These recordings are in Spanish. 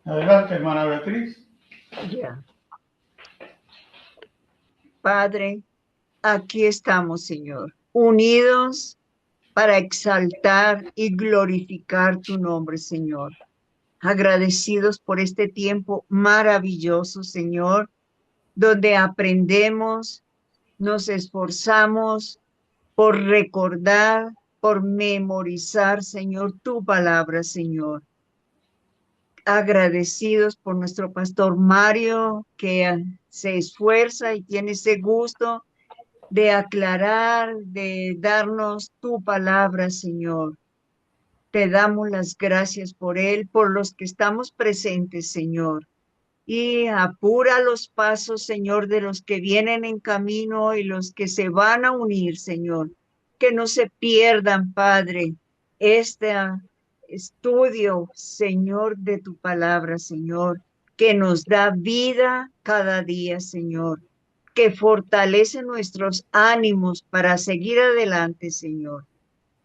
Adelante, hermana Beatriz. Ya. Padre, aquí estamos, Señor, unidos para exaltar y glorificar tu nombre, Señor. Agradecidos por este tiempo maravilloso, Señor, donde aprendemos, nos esforzamos por recordar, por memorizar, Señor, tu palabra, Señor. Agradecidos por nuestro pastor Mario, que se esfuerza y tiene ese gusto de aclarar, de darnos tu palabra, Señor. Te damos las gracias por él, por los que estamos presentes, Señor. Y apura los pasos, Señor, de los que vienen en camino y los que se van a unir, Señor. Que no se pierdan, Padre, este estudio, Señor, de tu palabra, Señor, que nos da vida cada día, Señor, que fortalece nuestros ánimos para seguir adelante, Señor,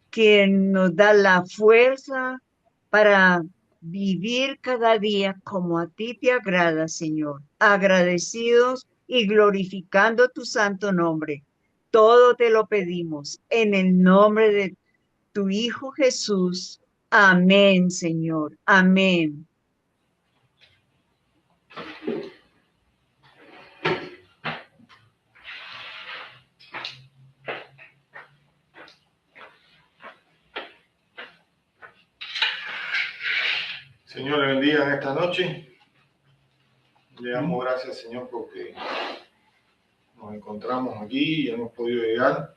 que nos da la fuerza para vivir cada día como a ti te agrada, Señor, agradecidos y glorificando tu santo nombre. Todo te lo pedimos en el nombre de tu Hijo Jesús. Amén, Señor. Amén. Señor, le bendiga en esta noche. Le damos gracias, Señor, porque nos encontramos aquí y hemos podido llegar.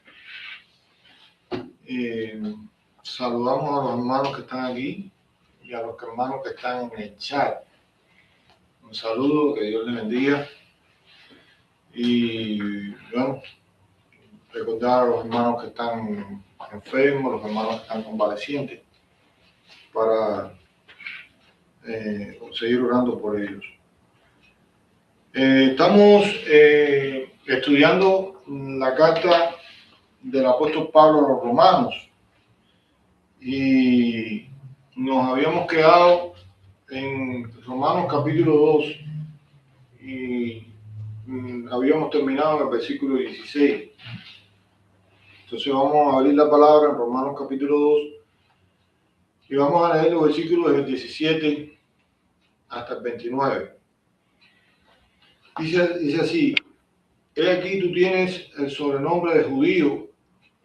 Saludamos a los hermanos que están aquí y a los hermanos que están en el chat. Un saludo, que Dios les bendiga. Y bueno, recordar a los hermanos que están enfermos, los hermanos que están convalecientes, para seguir orando por ellos. Estamos estudiando la carta del apóstol Pablo a los romanos y nos habíamos quedado en Romanos capítulo 2 y habíamos terminado en el versículo 16. Entonces vamos a abrir la palabra en Romanos capítulo 2 y vamos a leer los versículos del 17 hasta el 29. Dice así: he aquí tú tienes el sobrenombre de judío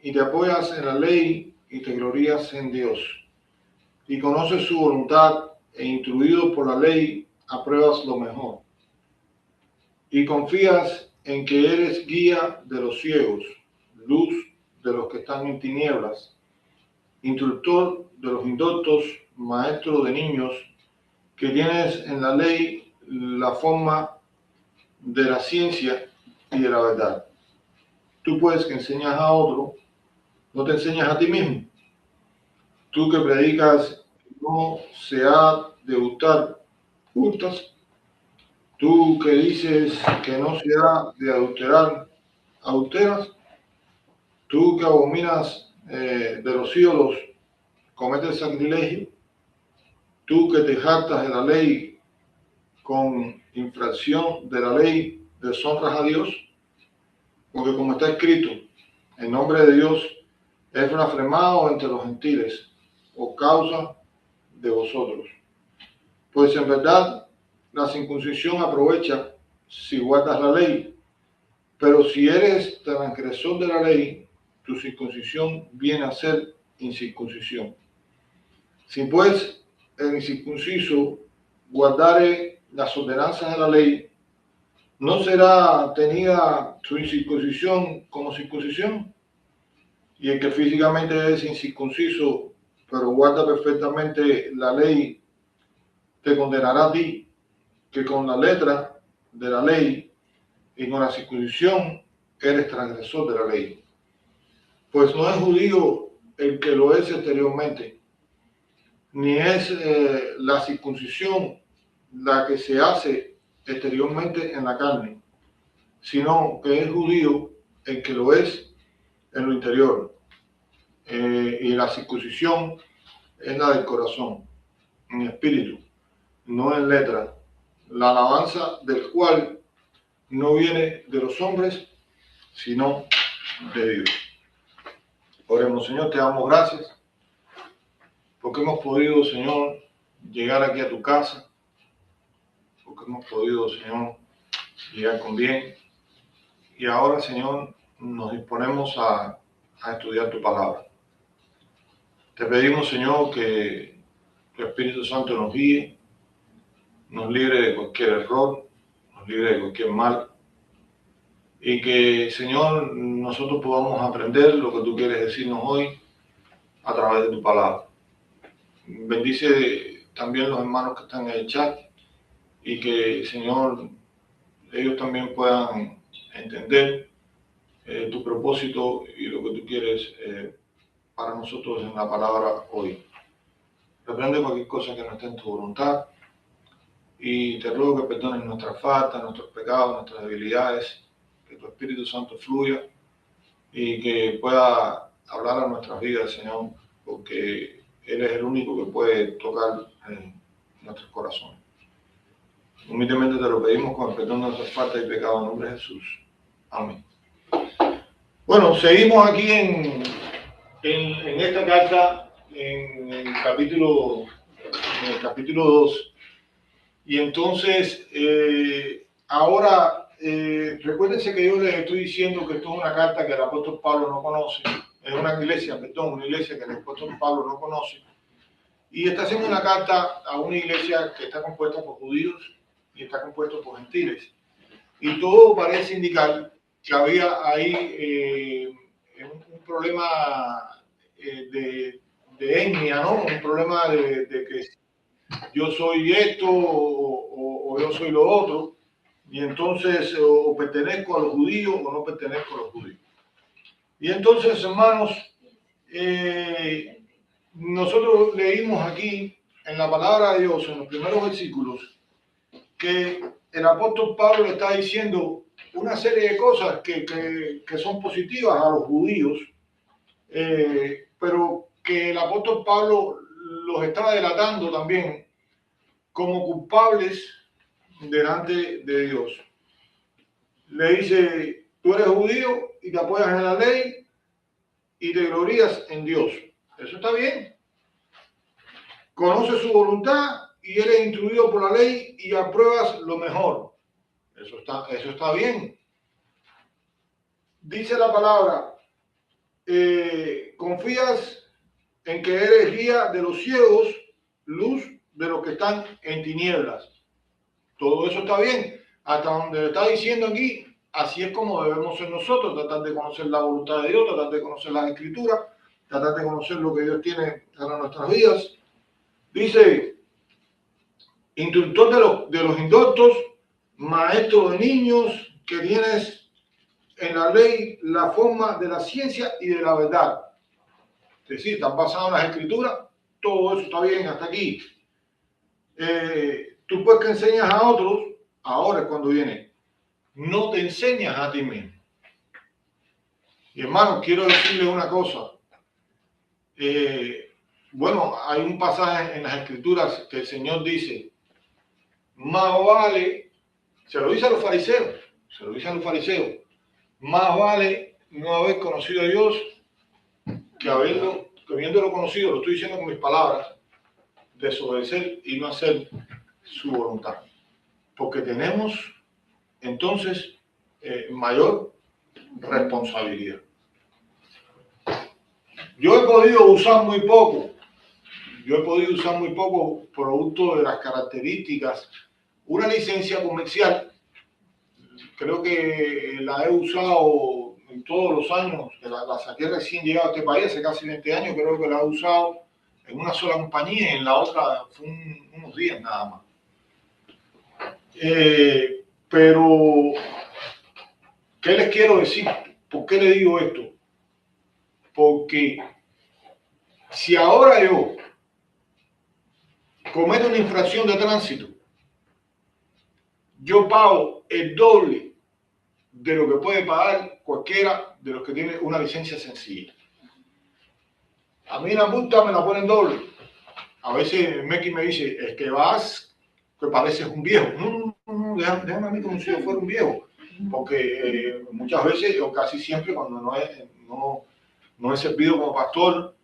y te apoyas en la ley y te glorías en Dios. Y conoces su voluntad e instruido por la ley apruebas lo mejor. Y confías en que eres guía de los ciegos, luz de los que están en tinieblas, instructor de los indoctos, maestro de niños, que tienes en la ley la forma de la ciencia y de la verdad. Tú pues que enseñas a otro, ¿no te enseñas a ti mismo? Tú que predicas no se ha de hurtar, hurtas. Tú que dices que no se ha de adulterar, adulteras. Tú que abominas de los ídolos, cometes sacrilegio. Tú que te jactas de la ley con infracción de la ley, deshonras a Dios. Porque como está escrito, el nombre de Dios es blasfemado entre los gentiles por causa de vosotros. Pues en verdad la circuncisión aprovecha si guardas la ley, pero si eres transgresor de la ley, tu circuncisión viene a ser incircuncisión. Si pues el incircunciso guardare las ordenanzas de la ley, ¿no será tenida su incircuncisión como circuncisión? Y el que físicamente es incircunciso, pero guarda perfectamente la ley, te condenará a ti, que con la letra de la ley y con la circuncisión eres transgresor de la ley. Pues no es judío el que lo es exteriormente, ni es la circuncisión la que se hace exteriormente en la carne, sino que es judío el que lo es en lo interior. Y la circuncisión es la del corazón, en espíritu, no en letra, la alabanza del cual no viene de los hombres, sino de Dios. Oremos, Señor, te damos gracias porque hemos podido, Señor, llegar aquí a tu casa, porque hemos podido, Señor, llegar con bien. Y ahora, Señor, nos disponemos a estudiar tu palabra. Te pedimos, Señor, que tu Espíritu Santo nos guíe, nos libre de cualquier error, nos libre de cualquier mal. Y que, Señor, nosotros podamos aprender lo que tú quieres decirnos hoy a través de tu palabra. Bendice también los hermanos que están en el chat y que, Señor, ellos también puedan entender tu propósito y lo que tú quieres para nosotros en la palabra hoy. Reprende cualquier cosa que no esté en tu voluntad y te ruego que perdones nuestras faltas, nuestros pecados, nuestras debilidades, que tu Espíritu Santo fluya y que pueda hablar a nuestras vidas, Señor, porque Él es el único que puede tocar nuestros corazones. Humildemente te lo pedimos con el perdón de nuestras faltas y pecados en nombre de Jesús. Amén. Bueno, seguimos aquí en esta carta, en el capítulo 2. Y entonces, ahora, recuérdense que yo les estoy diciendo que esto es una carta que el apóstol Pablo no conoce. Es una iglesia que el apóstol Pablo no conoce. Y está haciendo una carta a una iglesia que está compuesta por judíos y está compuesta por gentiles. Y todo parece indicar que había ahí un problema de etnia, ¿no? Un problema de que yo soy esto o yo soy lo otro, y entonces o pertenezco a los judíos o no pertenezco a los judíos. Y entonces, hermanos, nosotros leímos aquí en la palabra de Dios, en los primeros versículos, que el apóstol Pablo le está diciendo una serie de cosas que son positivas a los judíos, pero que el apóstol Pablo los está delatando también como culpables delante de Dios. Le dice, tú eres judío y te apoyas en la ley y te glorías en Dios. Eso está bien. Conoces su voluntad y eres instruido por la ley y apruebas lo mejor. Eso está bien. Dice la palabra, confías en que eres guía de los ciegos, luz de los que están en tinieblas. Todo eso está bien. Hasta donde está diciendo aquí, así es como debemos ser nosotros, tratar de conocer la voluntad de Dios, tratar de conocer las escrituras, tratar de conocer lo que Dios tiene para nuestras vidas. Dice, instructor de los indoctos, maestro de niños, que tienes en la ley la forma de la ciencia y de la verdad. Es decir, están basados en las escrituras, todo eso está bien hasta aquí. Tú pues que enseñas a otros, ahora es cuando viene, no te enseñas a ti mismo. Y hermano, quiero decirle una cosa. Bueno, hay un pasaje en las escrituras que el Señor dice, más vale, se lo dice a los fariseos, más vale no haber conocido a Dios que habiéndolo conocido, lo estoy diciendo con mis palabras, desobedecer y no hacer su voluntad. Porque tenemos entonces mayor responsabilidad. Yo he podido usar muy poco producto de las características. Una licencia comercial, creo que la he usado en todos los años, que la saqué recién llegado a este país, hace casi 20 años, creo que la he usado en una sola compañía y en la otra fue unos días nada más. Pero, ¿qué les quiero decir? ¿Por qué le digo esto? Porque si ahora yo cometo una infracción de tránsito, yo pago el doble de lo que puede pagar cualquiera de los que tiene una licencia sencilla. A mí la multa me la ponen doble. A veces Meki me dice, es que vas que pareces un viejo. No, déjame a mí como si yo fuera un viejo. Porque muchas veces, o casi siempre, cuando no he servido como pastor,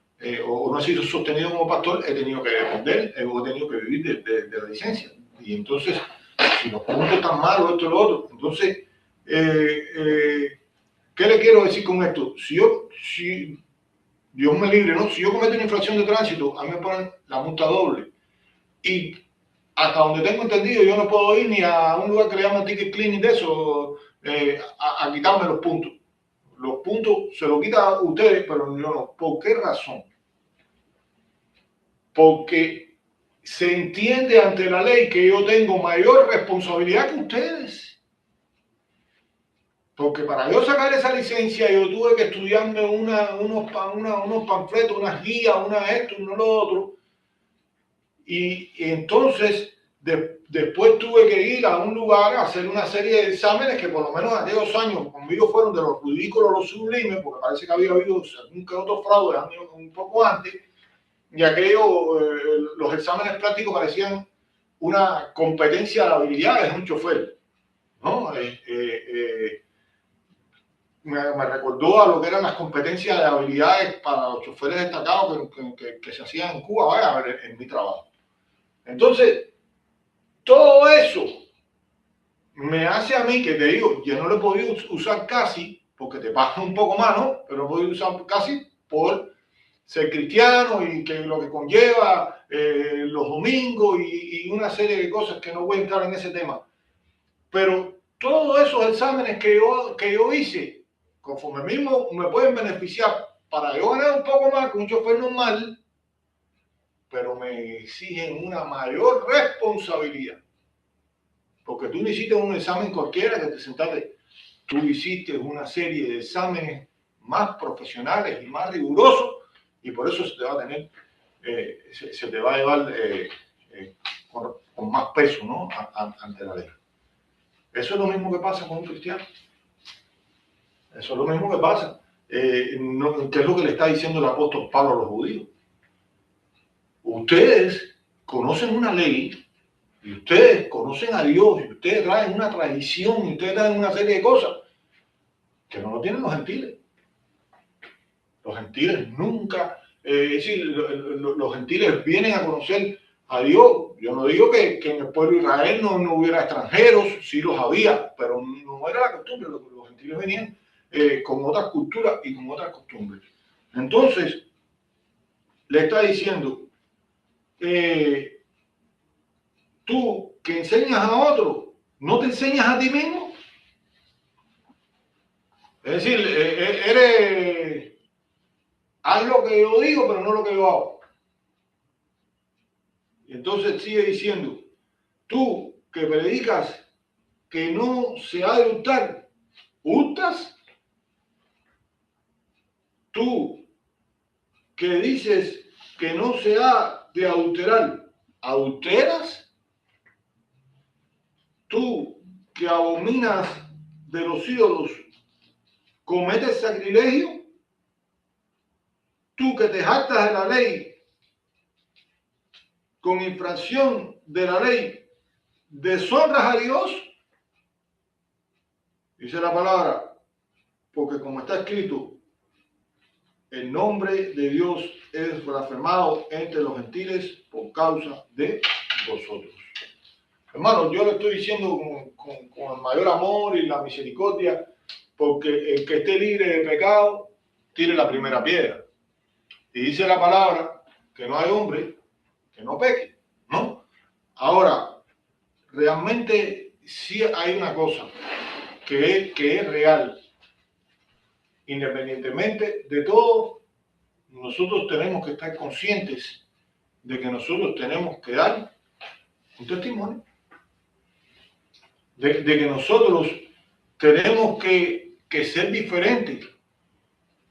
o no he sido sostenido como pastor, he tenido que depender, o he tenido que vivir de la licencia. Y entonces, si los puntos están malos, esto y lo otro, entonces, ¿qué le quiero decir con esto? Si Dios me libre, ¿no? Si yo cometo una infracción de tránsito, a mí me ponen la multa doble. Y hasta donde tengo entendido, yo no puedo ir ni a un lugar que le llaman ticket cleaning de eso, a quitarme los puntos. Los puntos se los quita a ustedes, pero yo no. ¿Por qué razón? Porque se entiende ante la ley que yo tengo mayor responsabilidad que ustedes. Porque para yo sacar esa licencia, yo tuve que estudiarme unos panfletos, unas guías, esto, uno lo otro. Y entonces, después tuve que ir a un lugar a hacer una serie de exámenes que por lo menos aquellos años conmigo fueron de los ridículos, los sublimes, porque parece que había habido algún que otro fraude un poco antes. Y aquello, los exámenes prácticos parecían una competencia de habilidades de un chofer, ¿no? Me recordó a lo que eran las competencias de habilidades para los choferes destacados que se hacían en Cuba, vaya, a ver, en mi trabajo. Entonces, todo eso me hace a mí, que te digo, yo no lo he podido usar casi, porque te pagan un poco más, ¿no? Pero lo he podido usar casi por ser cristiano y que lo que conlleva los domingos y una serie de cosas que no voy a entrar en ese tema. Pero todos esos exámenes que yo hice, conforme mismo me pueden beneficiar para yo ganar un poco más que un chofer normal, pero me exigen una mayor responsabilidad. Porque tú no hiciste un examen cualquiera que te sentaste, tú hiciste una serie de exámenes más profesionales y más rigurosos, y por eso se te va a tener, se te va a llevar con más peso, ¿no? Ante la ley. Eso es lo mismo que pasa con un cristiano. Eso es lo mismo que pasa. ¿Qué es lo que le está diciendo el apóstol Pablo a los judíos? Ustedes conocen una ley, y ustedes conocen a Dios, y ustedes traen una tradición, y ustedes traen una serie de cosas que no lo tienen los gentiles. Los gentiles nunca, es decir, los gentiles vienen a conocer a Dios. Yo no digo que en el pueblo de Israel no hubiera extranjeros, sí los había, pero no era la costumbre. Los gentiles venían con otras culturas y con otras costumbres. Entonces, le está diciendo, tú que enseñas a otro, ¿no te enseñas a ti mismo? Es decir, haz lo que yo digo, pero no lo que yo hago. Y entonces sigue diciendo, tú que predicas que no se ha de hurtar, ¿hurtas? Tú que dices que no se ha de adulterar, ¿adulteras? Tú que abominas de los ídolos, ¿cometes sacrilegio? Tú que te jactas de la ley, con infracción de la ley, ¿deshonras a Dios? Dice la palabra, porque como está escrito, el nombre de Dios es blasfemado entre los gentiles por causa de vosotros. Hermano, yo le estoy diciendo con el mayor amor y la misericordia, porque el que esté libre de pecado, tire la primera piedra. Y dice la palabra que no hay hombre que no peque, ¿no? Ahora, realmente sí hay una cosa que es real. Independientemente de todo, nosotros tenemos que estar conscientes de que nosotros tenemos que dar un testimonio, de que nosotros tenemos que ser diferentes.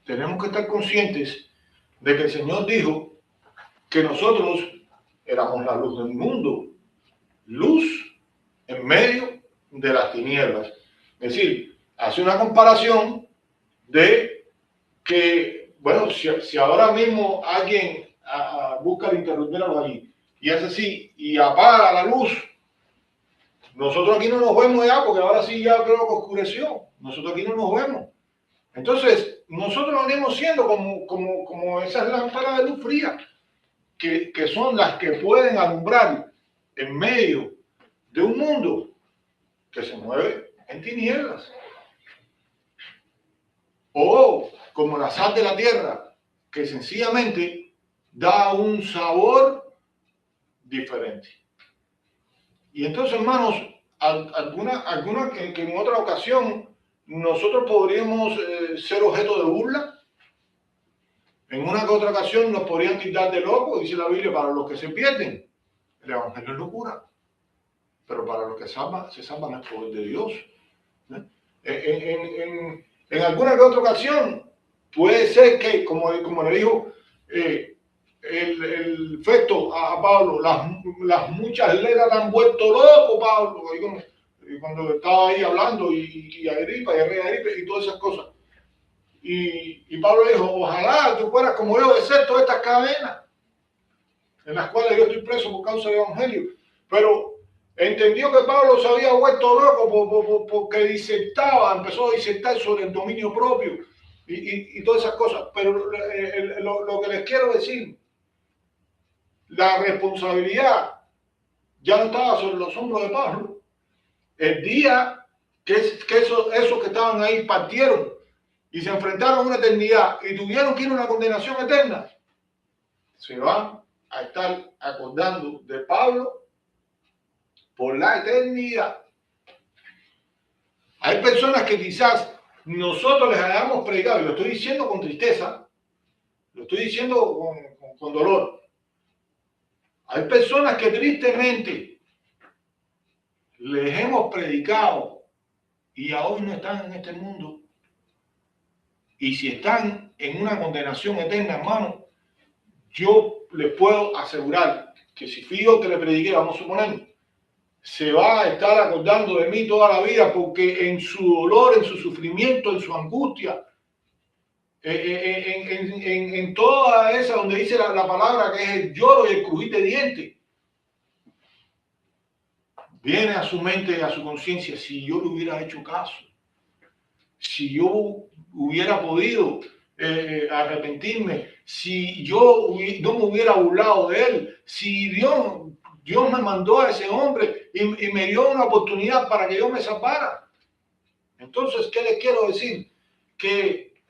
Tenemos que estar conscientes de que el Señor dijo que nosotros éramos la luz del mundo, luz en medio de las tinieblas. Es decir, hace una comparación de que, bueno, si ahora mismo alguien busca el interrumpir algo allí y hace así y apaga la luz Nosotros aquí no nos vemos ya, porque ahora sí ya creo que oscureció. Nosotros aquí no nos vemos. Entonces, nosotros venimos siendo como esas lámparas de luz fría, que son las que pueden alumbrar en medio de un mundo que se mueve en tinieblas. O como la sal de la tierra, que sencillamente da un sabor diferente. Y entonces, hermanos, alguna que en otra ocasión nosotros podríamos ser objeto de burla. En una que otra ocasión nos podrían tildar de locos, dice la Biblia, para los que se pierden. El Evangelio es locura. Pero para los que se salvan el poder de Dios. En alguna que otra ocasión puede ser que, como le dijo el Festo a Pablo, las muchas letras te han vuelto loco, Pablo, y cuando estaba ahí hablando, y Agripa, y el rey Agripa, y todas esas cosas. Y Pablo dijo, ojalá tú fueras como yo, excepto estas cadenas en las cuales yo estoy preso por causa del Evangelio. Pero entendió que Pablo se había vuelto loco porque empezó a disertar sobre el dominio propio y todas esas cosas. Pero lo que les quiero decir, la responsabilidad ya no estaba sobre los hombros de Pablo. El día que esos que estaban ahí partieron y se enfrentaron a una eternidad y tuvieron que ir a una condenación eterna, se van a estar acordando de Pablo por la eternidad. Hay personas que quizás nosotros les hayamos predicado, y lo estoy diciendo con tristeza, lo estoy diciendo con dolor. Hay personas que tristemente les hemos predicado y aún no están en este mundo. Y si están en una condenación eterna, hermano, yo les puedo asegurar que si fui yo que le prediqué, vamos a suponer, se va a estar acordando de mí toda la vida, porque en su dolor, en su sufrimiento, en su angustia, en toda esa donde dice la palabra que es el lloro y el crujir de dientes, viene a su mente y a su conciencia, si yo le hubiera hecho caso, si yo hubiera podido arrepentirme, si yo no me hubiera burlado de él, si Dios me mandó a ese hombre y me dio una oportunidad para que yo me salvara. Entonces, ¿qué les quiero decir? Que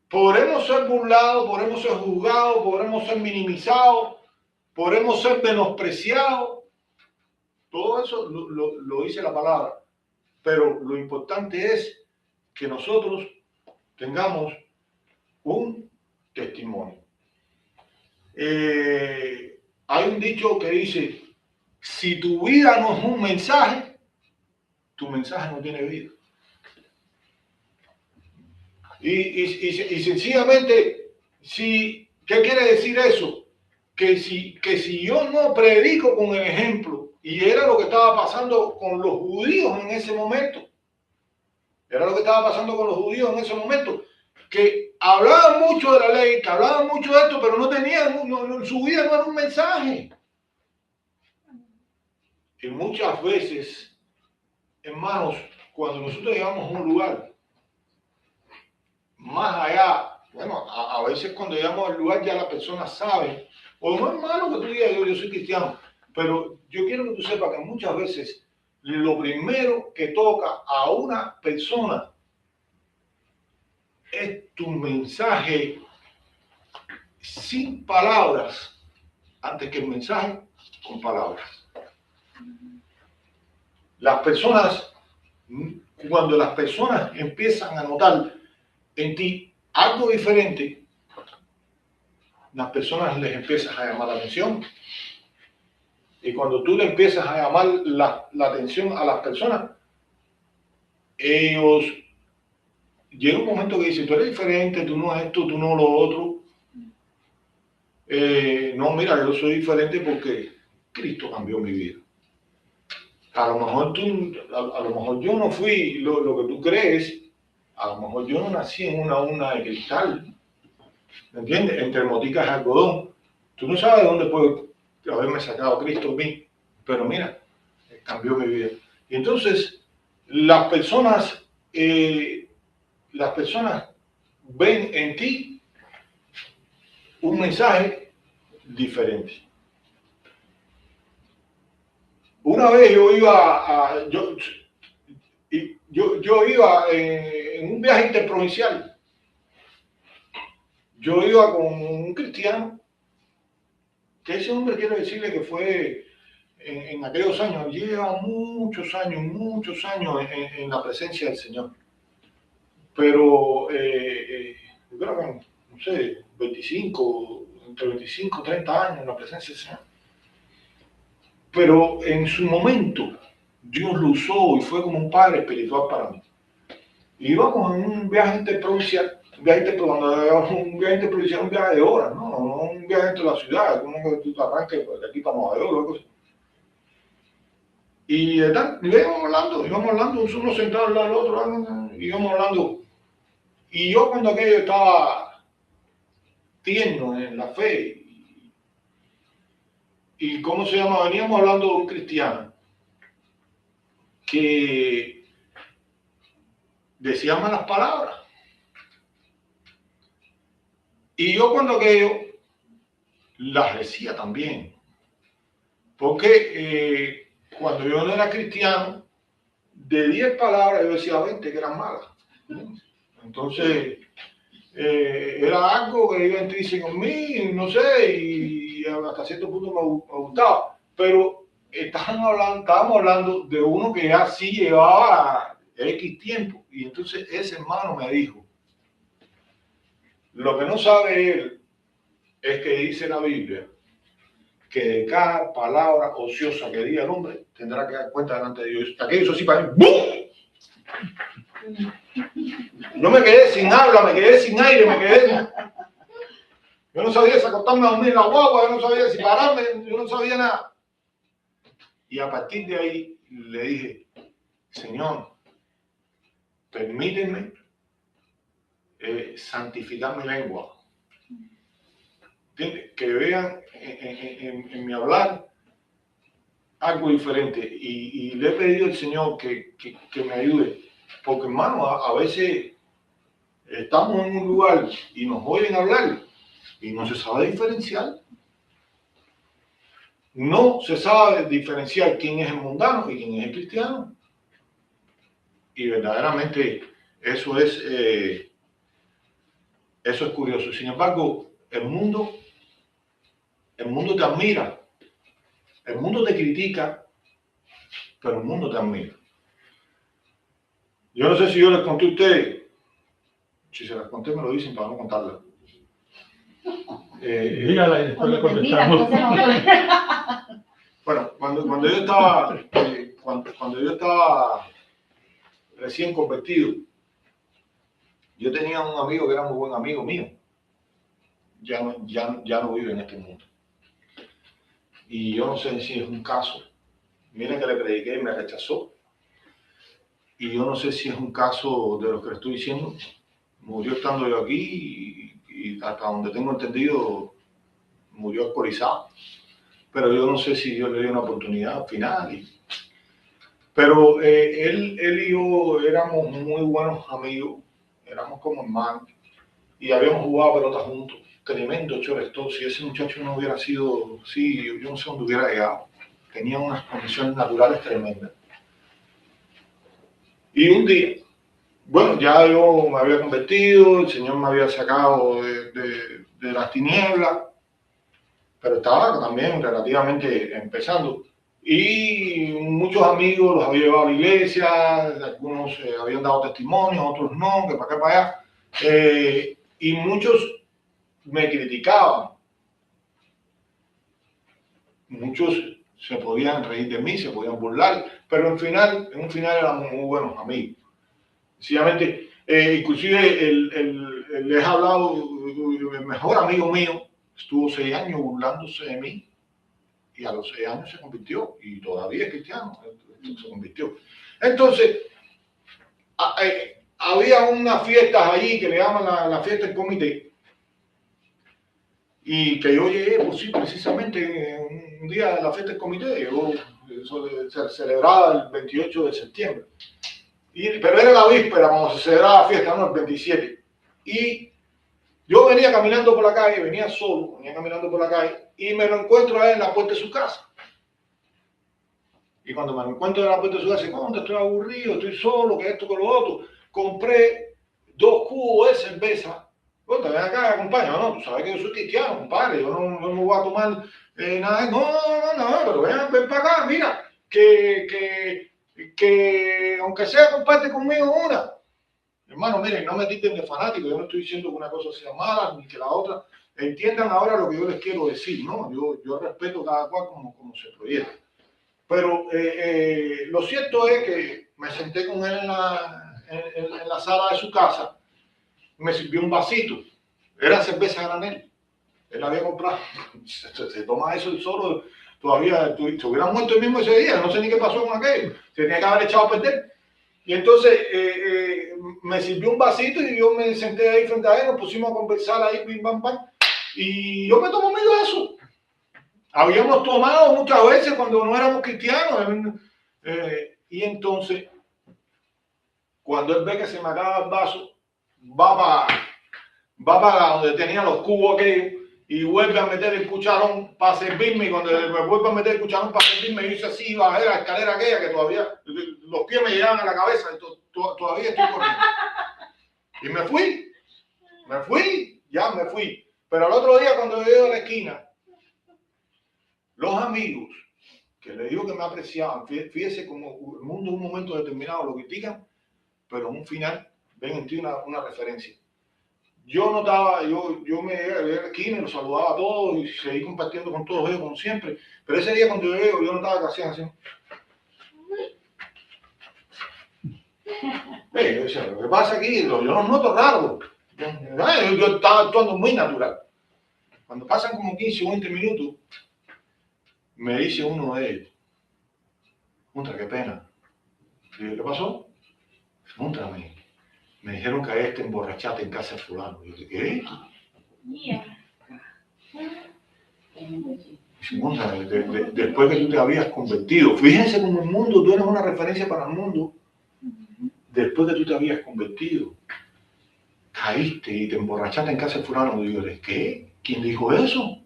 podremos ser burlados, podremos ser juzgados, podremos ser minimizados, podremos ser menospreciados. Todo eso lo dice la palabra. Pero lo importante es que nosotros tengamos un testimonio. Hay un dicho que dice, si tu vida no es un mensaje, tu mensaje no tiene vida. Y sencillamente, ¿qué quiere decir eso? Que si yo no predico con el ejemplo, y era lo que estaba pasando con los judíos en ese momento, que hablaban mucho de la ley, que hablaban mucho de esto, pero no tenían, su vida no era un mensaje. Y muchas veces, hermanos, cuando nosotros llegamos a un lugar, más allá, bueno, a veces cuando llegamos al lugar ya la persona sabe, o no es malo que tú digas yo soy cristiano, pero yo quiero que tú sepas que muchas veces lo primero que toca a una persona es tu mensaje sin palabras, antes que el mensaje con palabras. Las personas, cuando las personas empiezan a notar en ti algo diferente, las personas les empiezas a llamar la atención. Y cuando tú le empiezas a llamar la atención a las personas, ellos llega un momento que dicen, tú eres diferente, tú no esto, tú no lo otro. No, mira, yo soy diferente porque Cristo cambió mi vida. A lo mejor yo no fui lo que tú crees, a lo mejor yo no nací en una urna de cristal, ¿me entiendes? Entre moticas de algodón. Tú no sabes de dónde puede haberme sacado Cristo en mí, pero mira, cambió mi vida. Entonces, las personas ven en ti un mensaje diferente. Una vez yo iba en un viaje interprovincial. Yo iba con un cristiano, que ese hombre quiero decirle que fue en aquellos años, lleva muchos años en la presencia del Señor. Pero yo creo que, no sé, entre 25 y 30 años en la presencia del Señor. Pero en su momento, Dios lo usó y fue como un padre espiritual para mí. Íbamos en un viaje interprovincial, un viaje de horas, no un viaje entre la ciudad, como que tú te arranques de aquí para Nueva York o algo así. Y íbamos hablando, uno sentado al lado del otro, íbamos hablando. Y yo cuando aquello estaba tierno en la fe, y ¿cómo se llama? Veníamos hablando de un cristiano que decía malas palabras. Y yo cuando aquello las decía también. Porque cuando yo no era cristiano, de 10 palabras yo decía 20 que eran malas. Entonces, era algo que iba a intrínseco con mí, no sé, y hasta cierto punto me gustaba. Pero estábamos hablando de uno que ya sí llevaba X tiempo. Y entonces ese hermano me dijo, lo que no sabe él es que dice la Biblia que de cada palabra ociosa que diga el hombre tendrá que dar cuenta delante de Dios. Aquello hizo así para mí. ¡Bum! Yo me quedé sin habla, me quedé sin aire, yo no sabía si acostarme a dormir en la guagua, yo no sabía si pararme, yo no sabía nada. Y a partir de ahí le dije, Señor, permíteme santificar mi lengua. ¿Entiendes? Que vean en mi hablar algo diferente. Y le he pedido al Señor que me ayude. Porque, hermano, a veces estamos en un lugar y nos oyen hablar y no se sabe diferenciar. No se sabe diferenciar quién es el mundano y quién es el cristiano. Y verdaderamente eso es curioso. Sin embargo, el mundo te admira, el mundo te critica, pero el mundo te admira. Yo no sé si yo les conté a ustedes, si se las conté me lo dicen para no contarlas. Dígala y después le contestamos. Bueno, cuando yo estaba recién convertido, yo tenía un amigo que era muy buen amigo mío. Ya no vive en este mundo. Y yo no sé si es un caso. Miren que le prediqué y me rechazó. Y yo no sé si es un caso de lo que le estoy diciendo. Murió estando yo aquí y hasta donde tengo entendido, murió alcoholizado. Pero yo no sé si Dios le dio una oportunidad final. Pero él y yo éramos muy buenos amigos, éramos como hermanos y habíamos jugado pelota juntos. Tremendo choresto. Si ese muchacho no hubiera sido, sí, yo no sé dónde hubiera llegado. Tenía unas condiciones naturales tremendas. Y un día, bueno, ya yo me había convertido, el Señor me había sacado de las tinieblas, pero estaba también relativamente empezando. Y muchos amigos los había llevado a la iglesia, algunos habían dado testimonios, otros no, que para acá, para allá. Y muchos me criticaban. Muchos se podían reír de mí, se podían burlar, pero en un final éramos muy buenos amigos. Sencillamente, inclusive les he hablado, el mejor amigo mío estuvo 6 años burlándose de mí y a los 6 años se convirtió y todavía es cristiano, se convirtió. Entonces, había unas fiestas allí que le llaman la fiesta del comité y que yo llegué, pues sí, precisamente un día de la fiesta del comité, yo, eso se celebraba el 28 de septiembre, pero era la víspera cuando se celebraba la fiesta, no, el 27, y yo venía caminando por la calle, venía solo, venía caminando por la calle, y me lo encuentro a él en la puerta de su casa. Y cuando me lo encuentro en la puerta de su casa, dice, ¿cómo? Estoy aburrido, estoy solo, que esto, que lo otro. Compré 2 cubos de cerveza. Bueno, ven acá, acompaña, no, tú sabes que yo soy cristiano, compadre, yo no voy a tomar nada. No, pero ven para acá, mira, que aunque sea, comparte conmigo una. Hermano, miren, no me quiten de fanático, yo no estoy diciendo que una cosa sea mala ni que la otra. Entiendan ahora lo que yo les quiero decir, ¿no? Yo respeto cada cual como se proyecta. Pero lo cierto es que me senté con él en la sala de su casa, me sirvió un vasito, era cerveza granel, él había comprado, se toma eso el solo, todavía se hubiera muerto el mismo ese día, no sé ni qué pasó con aquello, se tenía que haber echado a perder. Y entonces me sirvió un vasito y yo me senté ahí frente a él, nos pusimos a conversar ahí, bim, bam, bam, y yo me tomo mi vaso. Habíamos tomado muchas veces cuando no éramos cristianos. Y entonces, cuando él ve que se me acaba el vaso, va para donde tenía los cubos aquellos y vuelve a meter el cucharón para servirme. Y cuando me vuelve a meter el cucharón para servirme, yo hice así, bajé la escalera aquella que todavía los pies me llegaban a la cabeza. Y todavía estoy corriendo. Y me fui, ya me fui. Pero al otro día, cuando yo llego a la esquina, los amigos que le digo que me apreciaban, fíjese como el mundo en un momento determinado lo critican, pero en un final ven en ti una referencia. Yo notaba, yo me llegué a la esquina y los saludaba a todos y seguí compartiendo con todos ellos como siempre, pero ese día cuando yo llego, yo notaba que hacían así. Yo decía, lo que pasa aquí, yo los noto raro. Yo estaba actuando muy natural. Cuando pasan como 15 o 20 minutos, me dice uno de ellos, contra, qué pena. ¿Qué pasó? Contra, me dijeron que ayer te emborrachaste en casa de fulano. Y yo dije, ¿qué? Contra, después que tú te habías convertido. Fíjense como el mundo, tú eres una referencia para el mundo. Después que tú te habías convertido, caíste y te emborrachaste en casa de fulano. Y yo le dije, ¿qué? ¿Quién dijo eso?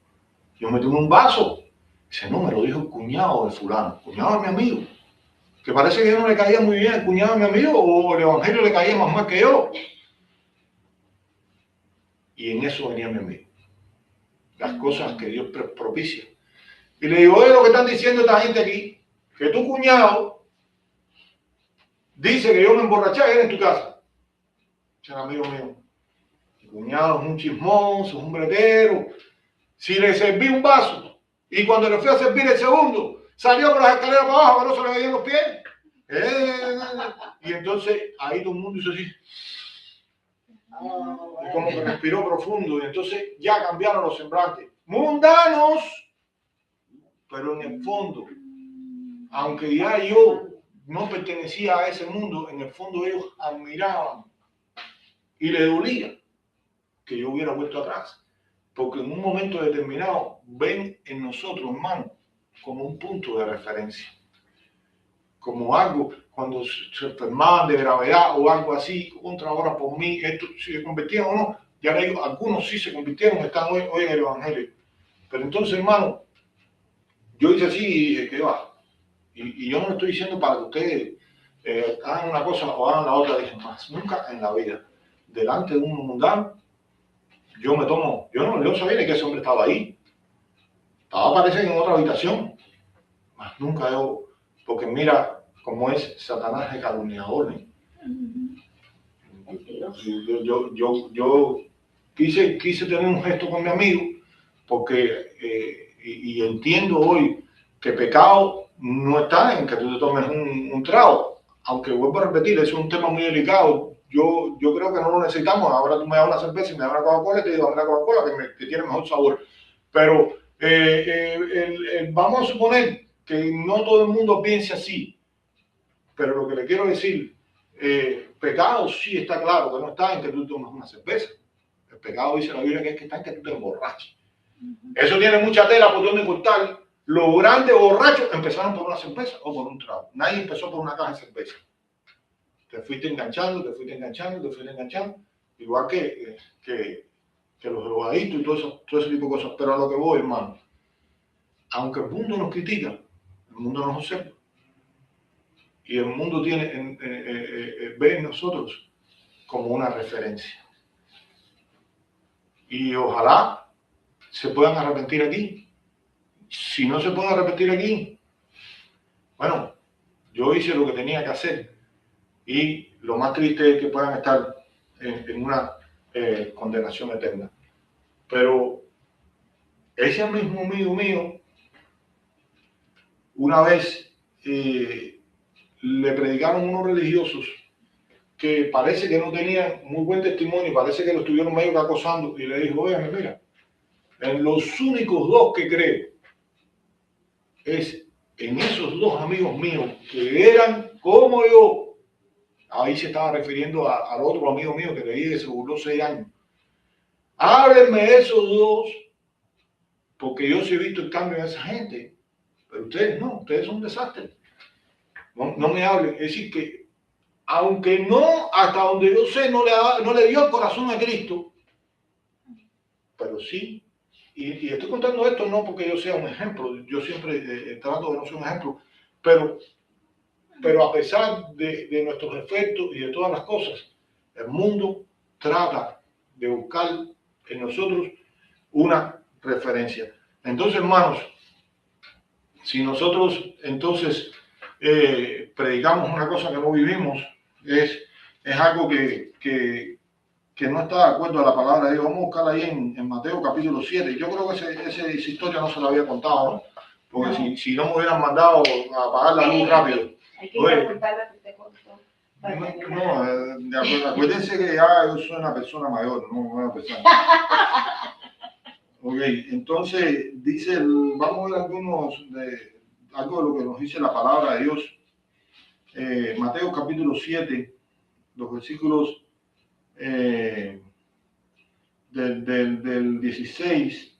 Yo me tomé un vaso. Dice, no, me lo dijo el cuñado de fulano. Cuñado de mi amigo. Que parece que yo no le caía muy bien al cuñado de mi amigo, o el evangelio le caía más mal que yo. Y en eso venía mi amigo. Las cosas que Dios propicia. Y le digo, oye, lo que están diciendo esta gente aquí, que tu cuñado dice que yo me emborraché ayer en tu casa. Dice el amigo mío, mi cuñado es un chismoso, es un bretero. Si le serví un vaso y cuando le fui a servir el segundo, salió por las escaleras para abajo, que no se le veían los pies. Y entonces ahí todo el mundo hizo así. Y como que respiró profundo. Y entonces ya cambiaron los semblantes. Mundanos, pero en el fondo, aunque ya yo no pertenecía a ese mundo, en el fondo ellos admiraban y les dolía que yo hubiera vuelto atrás. Porque en un momento determinado ven en nosotros, hermanos, como un punto de referencia. Como algo, cuando se enfermaban de gravedad o algo así, contra ahora por mí, esto, si se convertían o no, ya le digo, algunos sí se convirtieron, están hoy en el Evangelio. Pero entonces, hermano, yo hice así y dije, ¿qué va? Y yo no lo estoy diciendo para que ustedes hagan una cosa o hagan la otra, dije, más nunca en la vida, delante de un mundano, yo me tomo, yo no sabía ni que ese hombre estaba ahí. Estaba, parece, en otra habitación. Más nunca yo, porque mira cómo es Satanás de calumniador. Yo quise tener un gesto con mi amigo, porque, y entiendo hoy que pecado no está en que tú te tomes un trago. Aunque vuelvo a repetir, eso es un tema muy delicado. Yo creo que no lo necesitamos. Ahora tú me das una cerveza y me das una Coca-Cola y te digo, dame una Coca-Cola que tiene mejor sabor. Pero vamos a suponer que no todo el mundo piense así. Pero lo que le quiero decir, pecado sí está claro, que no está en que tú tomes una cerveza. El pecado, dice la Biblia, que es que está en que tú te emborraches. Eso tiene mucha tela por donde cortar. Los grandes borrachos empezaron por una cerveza o por un trago. Nadie empezó por una caja de cerveza. Te fuiste enganchando, te fuiste enganchando, te fuiste enganchando. Igual que los drogadictos y todo ese tipo de cosas. Pero a lo que voy, hermano, aunque el mundo nos critica, el mundo nos observa. Y el mundo ve en nosotros como una referencia. Y ojalá se puedan arrepentir aquí. Si no se pueden arrepentir aquí, bueno, yo hice lo que tenía que hacer. Y lo más triste es que puedan estar en una condenación eterna. Pero ese mismo amigo mío, una vez le predicaron unos religiosos que parece que no tenían muy buen testimonio, parece que lo estuvieron medio que acosando, y le dijo, oye, mira, en los únicos dos que creo es en esos dos amigos míos que eran como yo. Ahí se estaba refiriendo al otro amigo mío que leí que se burló 6 años. Háblenme de esos dos, porque yo sí he visto el cambio en esa gente, pero ustedes no, ustedes son un desastre. No me hablen. Es decir, que aunque no, hasta donde yo sé, no le dio el corazón a Cristo, pero sí, y estoy contando esto no porque yo sea un ejemplo, yo siempre trato de no ser un ejemplo, pero a pesar de nuestros efectos y de todas las cosas, el mundo trata de buscar en nosotros una referencia. Entonces, hermanos, si nosotros entonces predicamos una cosa que no vivimos, es algo que no está de acuerdo a la palabra de Dios. Vamos a buscarla ahí en Mateo capítulo 7. Yo creo que esa historia no se la había contado, ¿no? Porque no. Si no me hubieran mandado a apagar la luz rápido. Hay que ocultarla que te contó. Acuérdense que ya yo soy una persona mayor, no una persona. Ok, entonces dice, vamos a ver algo de lo que nos dice la palabra de Dios. Mateo capítulo 7, los versículos del 16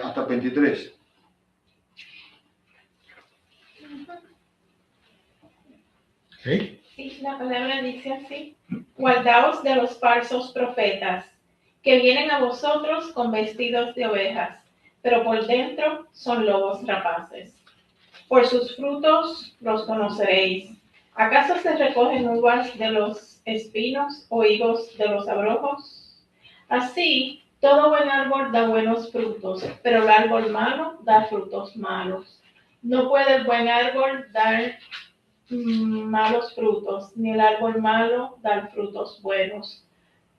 hasta el 23. ¿Sí? Sí, la palabra dice así: guardaos de los falsos profetas, que vienen a vosotros con vestidos de ovejas, pero por dentro son lobos rapaces. Por sus frutos los conoceréis. ¿Acaso se recogen uvas de los espinos o higos de los abrojos? Así, todo buen árbol da buenos frutos, pero el árbol malo da frutos malos. No puede el buen árbol dar malos frutos, ni el árbol malo dar frutos buenos.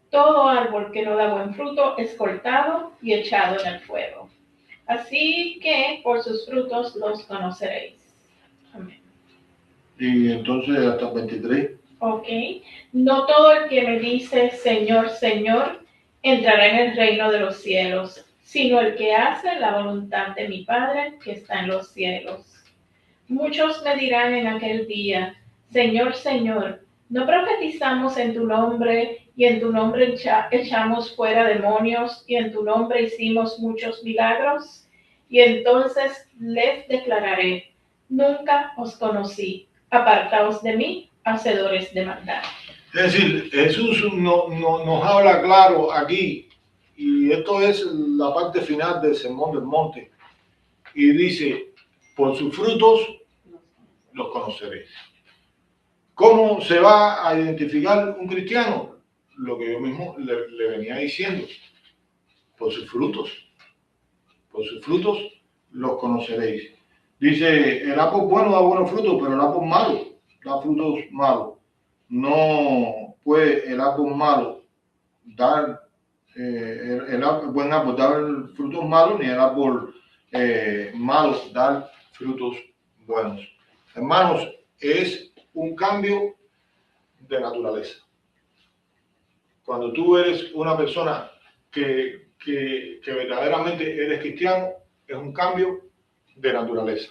Todo árbol que no da buen fruto es cortado y echado en el fuego. Así que por sus frutos los conoceréis. Amén. Y entonces hasta el 23. Ok. No todo el que me dice Señor, Señor, entrará en el reino de los cielos, sino el que hace la voluntad de mi Padre que está en los cielos. Muchos me dirán en aquel día, Señor, Señor, ¿no profetizamos en tu nombre, y en tu nombre echamos fuera demonios, y en tu nombre hicimos muchos milagros? Y entonces les declararé, nunca os conocí, apartaos de mí, hacedores de maldad. Es decir, Jesús nos habla claro aquí, y esto es la parte final del Sermón del Monte, y dice, por sus frutos los conoceréis. ¿Cómo se va a identificar un cristiano? Lo que yo mismo le venía diciendo, por sus frutos los conoceréis. Dice, el árbol bueno da buenos frutos, pero el árbol malo da frutos malos. No puede el árbol malo dar, el buen árbol dar frutos malos, ni el árbol malo dar frutos buenos. Hermanos, es un cambio de naturaleza. Cuando tú eres una persona que verdaderamente eres cristiano, es un cambio de naturaleza.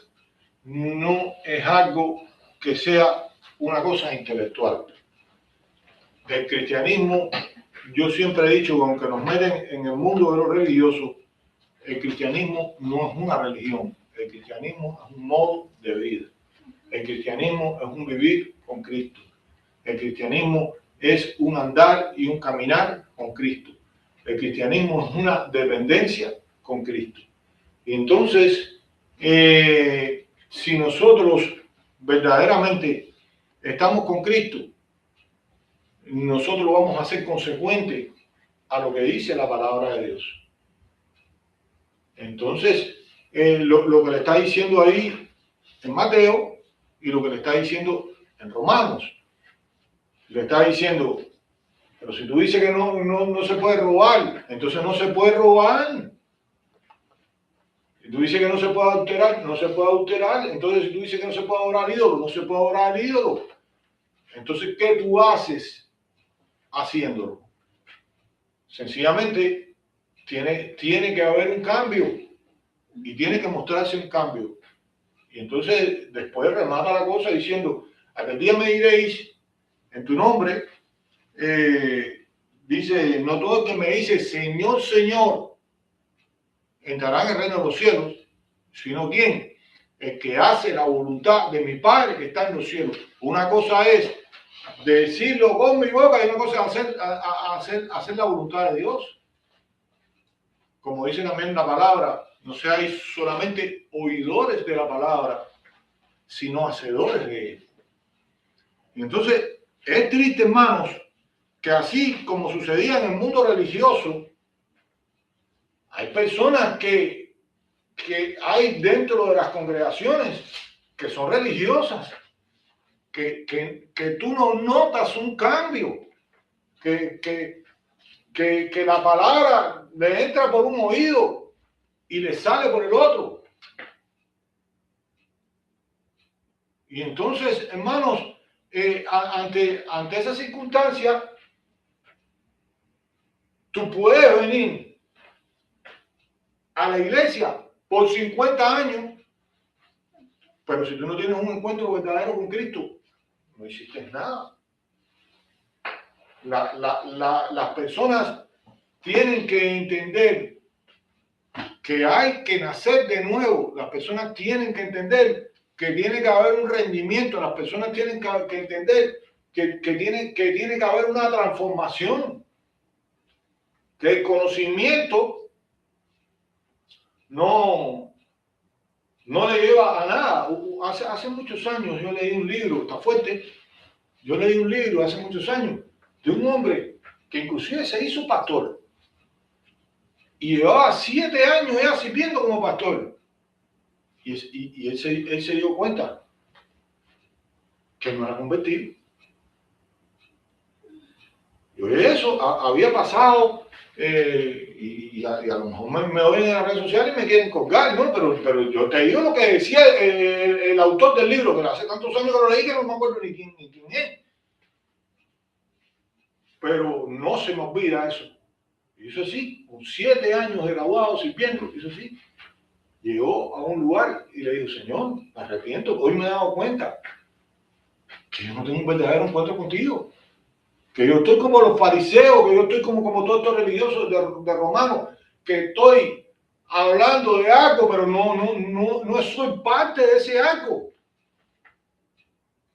No es algo que sea una cosa intelectual. El cristianismo yo siempre he dicho que aunque nos meten en el mundo de lo religioso, el cristianismo no es una religión, el cristianismo es un modo de vida. El cristianismo es un vivir con Cristo. El cristianismo es un andar y un caminar con Cristo. El cristianismo es una dependencia con Cristo. Y entonces, si nosotros verdaderamente estamos con Cristo, nosotros vamos a ser consecuentes a lo que dice la palabra de Dios. Entonces, lo que le está diciendo ahí en Mateo y lo que le está diciendo en Romanos, le está diciendo, pero si tú dices que no se puede robar, entonces no se puede robar. Si tú dices que no se puede adulterar, no se puede adulterar. Entonces, si tú dices que no se puede adorar al ídolo, no se puede adorar al ídolo. Entonces, ¿qué tú haces haciéndolo? Sencillamente, tiene que haber un cambio y tiene que mostrarse un cambio. Y entonces, después remata la cosa diciendo, aquel día me diréis en tu nombre, dice, no todo el que me dice, Señor, Señor, entrará en el reino de los cielos, sino ¿quién? El que hace la voluntad de mi Padre que está en los cielos. Una cosa es decirlo con mi boca y una cosa es hacer la voluntad de Dios. Como dice también la palabra, no seáis solamente oidores de la palabra, sino hacedores de ella. Y entonces, es triste, hermanos, que así como sucedía en el mundo religioso, hay personas que hay dentro de las congregaciones que son religiosas, que tú no notas un cambio, que la palabra le entra por un oído y le sale por el otro. Y entonces, hermanos, ante esa circunstancia, tú puedes venir a la iglesia por 50 años, pero si tú no tienes un encuentro verdadero con Cristo, no hiciste nada. Las personas tienen que entender que hay que nacer de nuevo. Las personas tienen que entender que tiene que haber un rendimiento. Las personas tienen que entender que tiene que haber una transformación. Que el conocimiento no le lleva a nada. Hace muchos años yo leí un libro, está fuerte. Yo leí un libro hace muchos años de un hombre que inclusive se hizo pastor y llevaba 7 años ya sirviendo como pastor. Y él se dio cuenta que no era convertido. Yo eso había pasado y a lo mejor me oyen en las redes sociales y me quieren colgar, ¿no? Pero yo te digo lo que decía el autor del libro, que hace tantos años que lo leí que no me acuerdo ni quién es. Pero no se me olvida eso. Y eso sí, con 7 años de graduado sirviendo, eso sí, llegó a un lugar y le dijo, Señor, me arrepiento, hoy me he dado cuenta que yo no tengo un verdadero encuentro contigo, que yo estoy como los fariseos, que yo estoy como todos estos religiosos de romanos, que estoy hablando de algo, pero no soy parte de ese algo.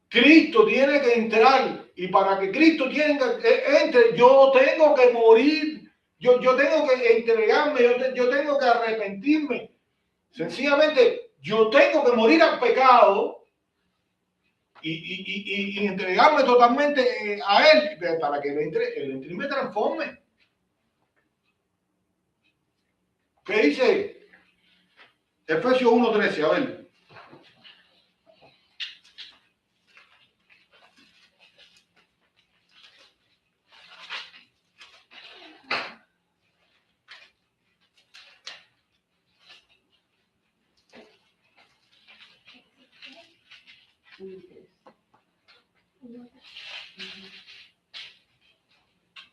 Cristo tiene que entrar, y para que Cristo entre, yo tengo que morir. Yo tengo que entregarme, yo tengo que arrepentirme. Sencillamente, yo tengo que morir al pecado y entregarme totalmente a Él para que Él entre y me transforme. ¿Qué dice? Efesios 1:13, a ver.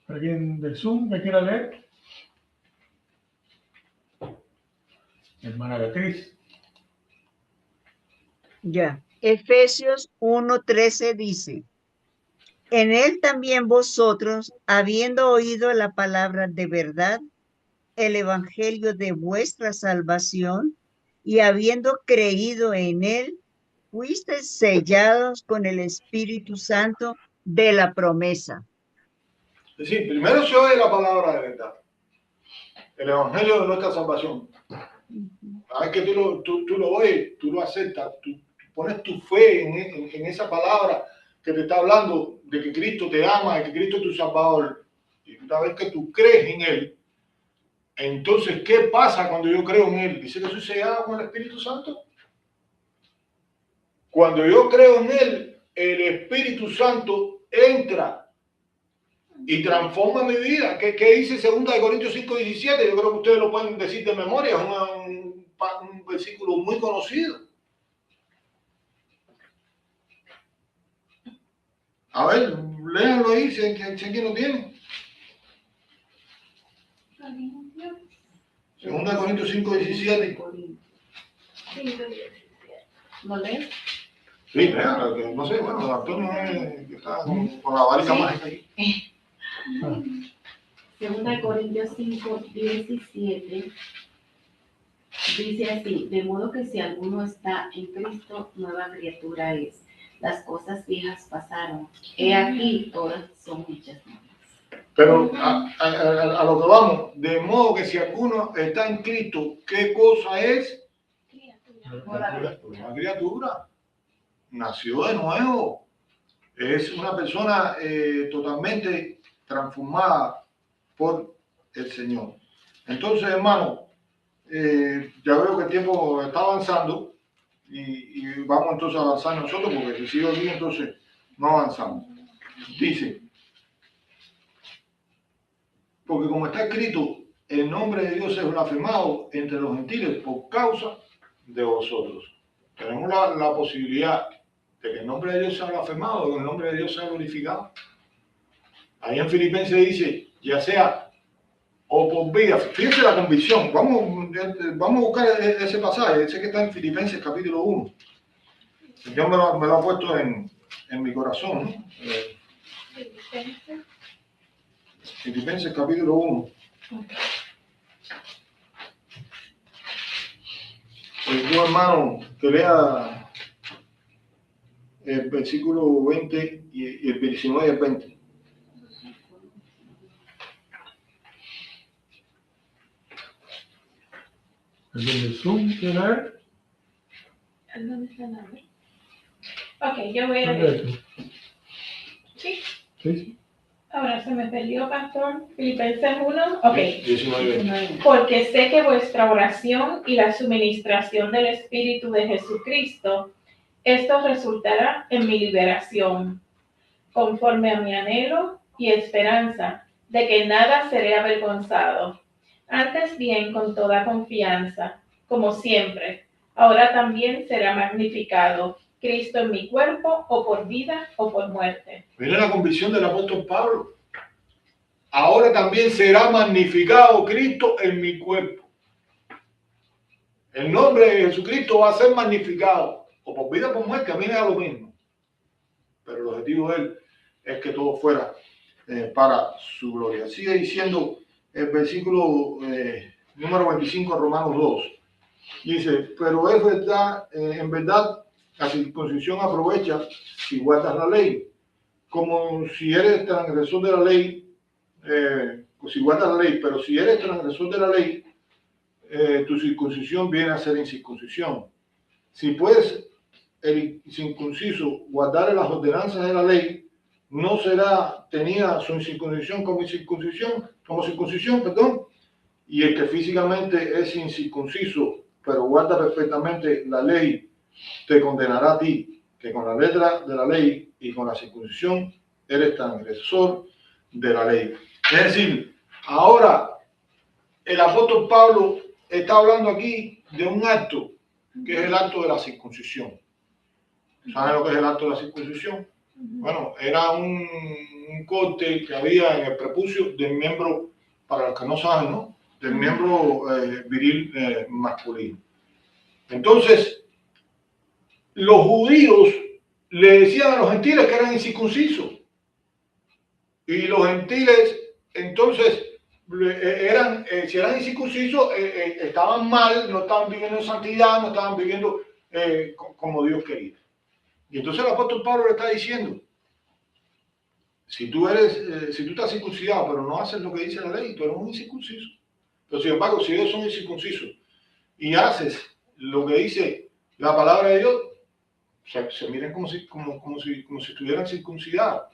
¿Alguien del Zoom que quiera leer? Hermana Beatriz. Ya. Efesios 1:13 dice, En él también vosotros, habiendo oído la palabra de verdad, el evangelio de vuestra salvación, y habiendo creído en él, fuisteis sellados con el Espíritu Santo de la promesa. Es decir, primero se oye la palabra de verdad, el evangelio de nuestra salvación. Cada vez que tú lo oyes, tú lo aceptas, tú pones tu fe en esa palabra que te está hablando de que Cristo te ama, de que Cristo es tu Salvador. Y una vez que tú crees en Él, entonces, ¿qué pasa cuando yo creo en Él? Dice que soy sellado con el Espíritu Santo. Cuando yo creo en Él, el Espíritu Santo entra y transforma mi vida. ¿Qué dice 2 Corintios 5:17? Yo creo que ustedes lo pueden decir de memoria, es un versículo muy conocido. A ver, léanlo ahí, si alguien lo tiene. 2 Corintios 5:17. ¿Lo lees? Sí, léanlo, que no sé, bueno, Antonio que está con la varita mágica ahí. 2 Corintios 5:17 dice así: de modo que si alguno está en Cristo, nueva criatura es. Las cosas viejas pasaron, he aquí todas son hechas nuevas. Pero a lo que vamos, de modo que si alguno está en Cristo, ¿qué cosa es? Una criatura. Nació de nuevo. Es una persona totalmente transformada por el Señor. Entonces, hermano, ya veo que el tiempo está avanzando y vamos entonces a avanzar nosotros, porque si sigo aquí, entonces no avanzamos. Dice, porque como está escrito, el nombre de Dios es blasfemado entre los gentiles por causa de vosotros. Tenemos la posibilidad de que el nombre de Dios sea blasfemado, de que el nombre de Dios sea glorificado. Ahí en Filipenses dice, ya sea o por vida. Fíjense la convicción. Vamos a buscar ese pasaje, ese que está en Filipenses capítulo 1. Dios me lo ha puesto en mi corazón, ¿no? Filipenses capítulo 1. Pues tú, hermano, que lea el versículo 20 y el 19 y el 20. ¿El del Zoom quiere leer? ¿Dónde está el nombre? Ok, yo voy a leer. ¿Sí? Sí. Ahora se me perdió, pastor. Filipenses 1. Ok. 19. Porque sé que vuestra oración y la suministración del Espíritu de Jesucristo, esto resultará en mi liberación, conforme a mi anhelo y esperanza de que nada seré avergonzado. Antes bien, con toda confianza, como siempre, ahora también será magnificado Cristo en mi cuerpo, o por vida o por muerte. Mira la convicción del apóstol Pablo. Ahora también será magnificado Cristo en mi cuerpo. El nombre de Jesucristo va a ser magnificado, o por vida o por muerte, a mí me da lo mismo. Pero el objetivo de él es que todo fuera para su gloria. Sigue diciendo el versículo número 25 de Romanos 2. Dice, pero es verdad, en verdad, la circuncisión aprovecha si guardas la ley. Como si eres transgresor de la ley, si guardas la ley, pero si eres transgresor de la ley, tu circuncisión viene a ser incircuncisión. Si puedes el incircunciso guardar las ordenanzas de la ley, no será tenida su incircuncisión como circuncisión, perdón. Y el que físicamente es incircunciso, pero guarda perfectamente la ley, te condenará a ti, que con la letra de la ley y con la circuncisión eres transgresor de la ley. Es decir, ahora el apóstol Pablo está hablando aquí de un acto, que es el acto de la circuncisión. ¿Saben lo que es el acto de la circuncisión? Bueno, era un corte que había en el prepucio del miembro, para los que no saben, ¿no? Del miembro viril masculino. Entonces, los judíos le decían a los gentiles que eran incircuncisos. Y los gentiles, entonces, si eran incircuncisos, estaban mal, no estaban viviendo en santidad, no estaban viviendo como Dios quería. Y entonces el apóstol Pablo le está diciendo, si tú estás circuncidado, pero no haces lo que dice la ley, tú eres un incircunciso. Pero sin embargo, si ellos son incircuncisos y haces lo que dice la palabra de Dios, se miran como si estuvieran circuncidados.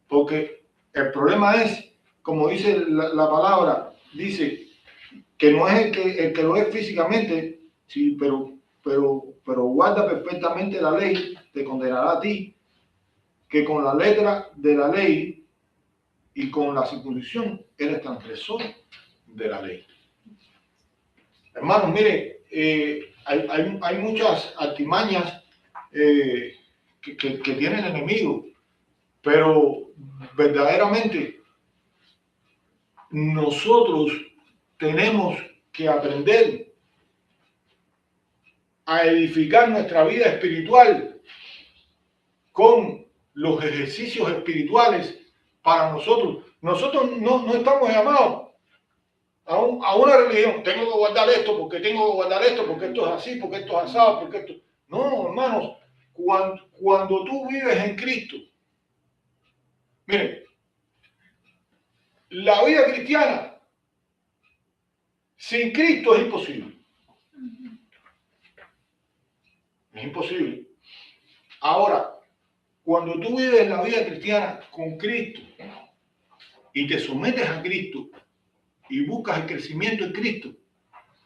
Porque el problema es, como dice la palabra, dice que no es el que lo es físicamente, sí, pero guarda perfectamente la ley, te condenará a ti, que con la letra de la ley y con la circuncisión eres transgresor de la ley. Hermanos, mire, hay muchas artimañas que tiene el enemigo, pero verdaderamente nosotros tenemos que aprender a edificar nuestra vida espiritual con los ejercicios espirituales para nosotros. Nosotros no estamos llamados a una religión. Tengo que guardar esto, porque tengo que guardar esto, porque esto es así, porque esto es asado, porque esto... No, hermanos, cuando tú vives en Cristo, miren, la vida cristiana sin Cristo es imposible. Es imposible. Ahora, cuando tú vives la vida cristiana con Cristo y te sometes a Cristo y buscas el crecimiento en Cristo,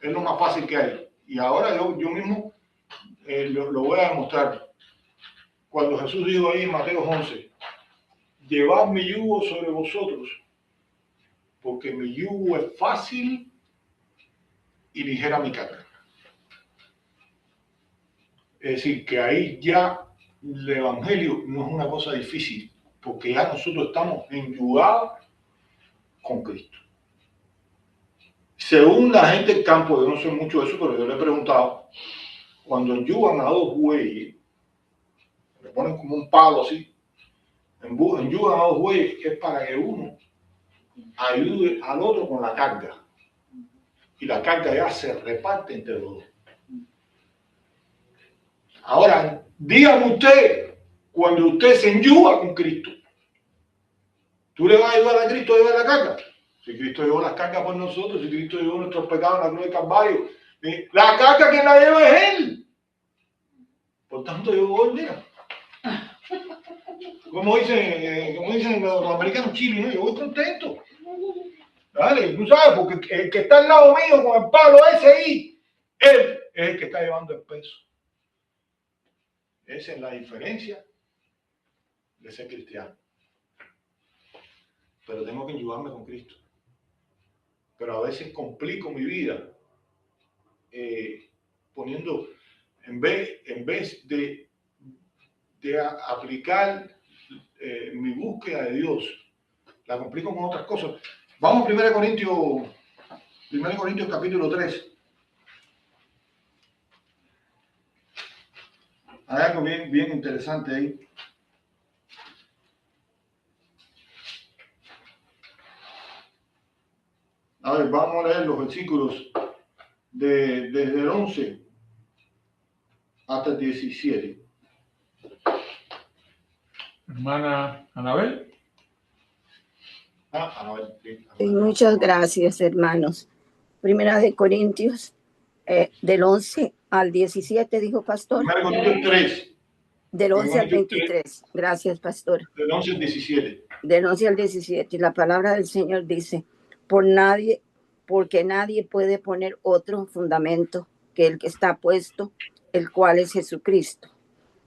es lo más fácil que hay. Y ahora yo mismo lo voy a demostrar. Cuando Jesús dijo ahí en Mateo 11, llevad mi yugo sobre vosotros, porque mi yugo es fácil y ligera mi carga. Es decir, que ahí ya el evangelio no es una cosa difícil, porque ya nosotros estamos enyugados con Cristo. Según la gente del campo, yo no sé mucho de eso, pero yo le he preguntado, cuando enyugan a dos bueyes, le ponen como un palo así, enyugan a dos bueyes, es para que uno ayude al otro con la carga. Y la carga ya se reparte entre los dos. Ahora, dígame usted, cuando usted se enyuga con Cristo, ¿tú le vas a ayudar a Cristo a llevar la carga? Si Cristo llevó las cargas por nosotros, si Cristo llevó nuestros pecados en la cruz del Calvario, la carga que la lleva es Él. Por tanto, yo voy, mira. Como dicen los americanos, Chile, ¿no? Yo voy contento. Dale, tú sabes, porque el que está al lado mío con el palo ese ahí, él es el que está llevando el peso. Esa es la diferencia de ser cristiano. Pero tengo que ayudarme con Cristo. Pero a veces complico mi vida poniendo, en vez de aplicar mi búsqueda de Dios, la complico con otras cosas. Vamos a 1 Corintios capítulo 3. Hay algo bien interesante ahí. A ver, vamos a leer los versículos desde el 11 hasta el 17. Hermana Anabel. Anabel. Sí, muchas gracias, hermanos. Primera de Corintios, del 11 al 17, dijo pastor. 1 Corintios 3. Del 11 al 23. Gracias, pastor. Del 11 al 17. Del 11 al 17. Y la palabra del Señor dice, porque nadie puede poner otro fundamento que el que está puesto, el cual es Jesucristo.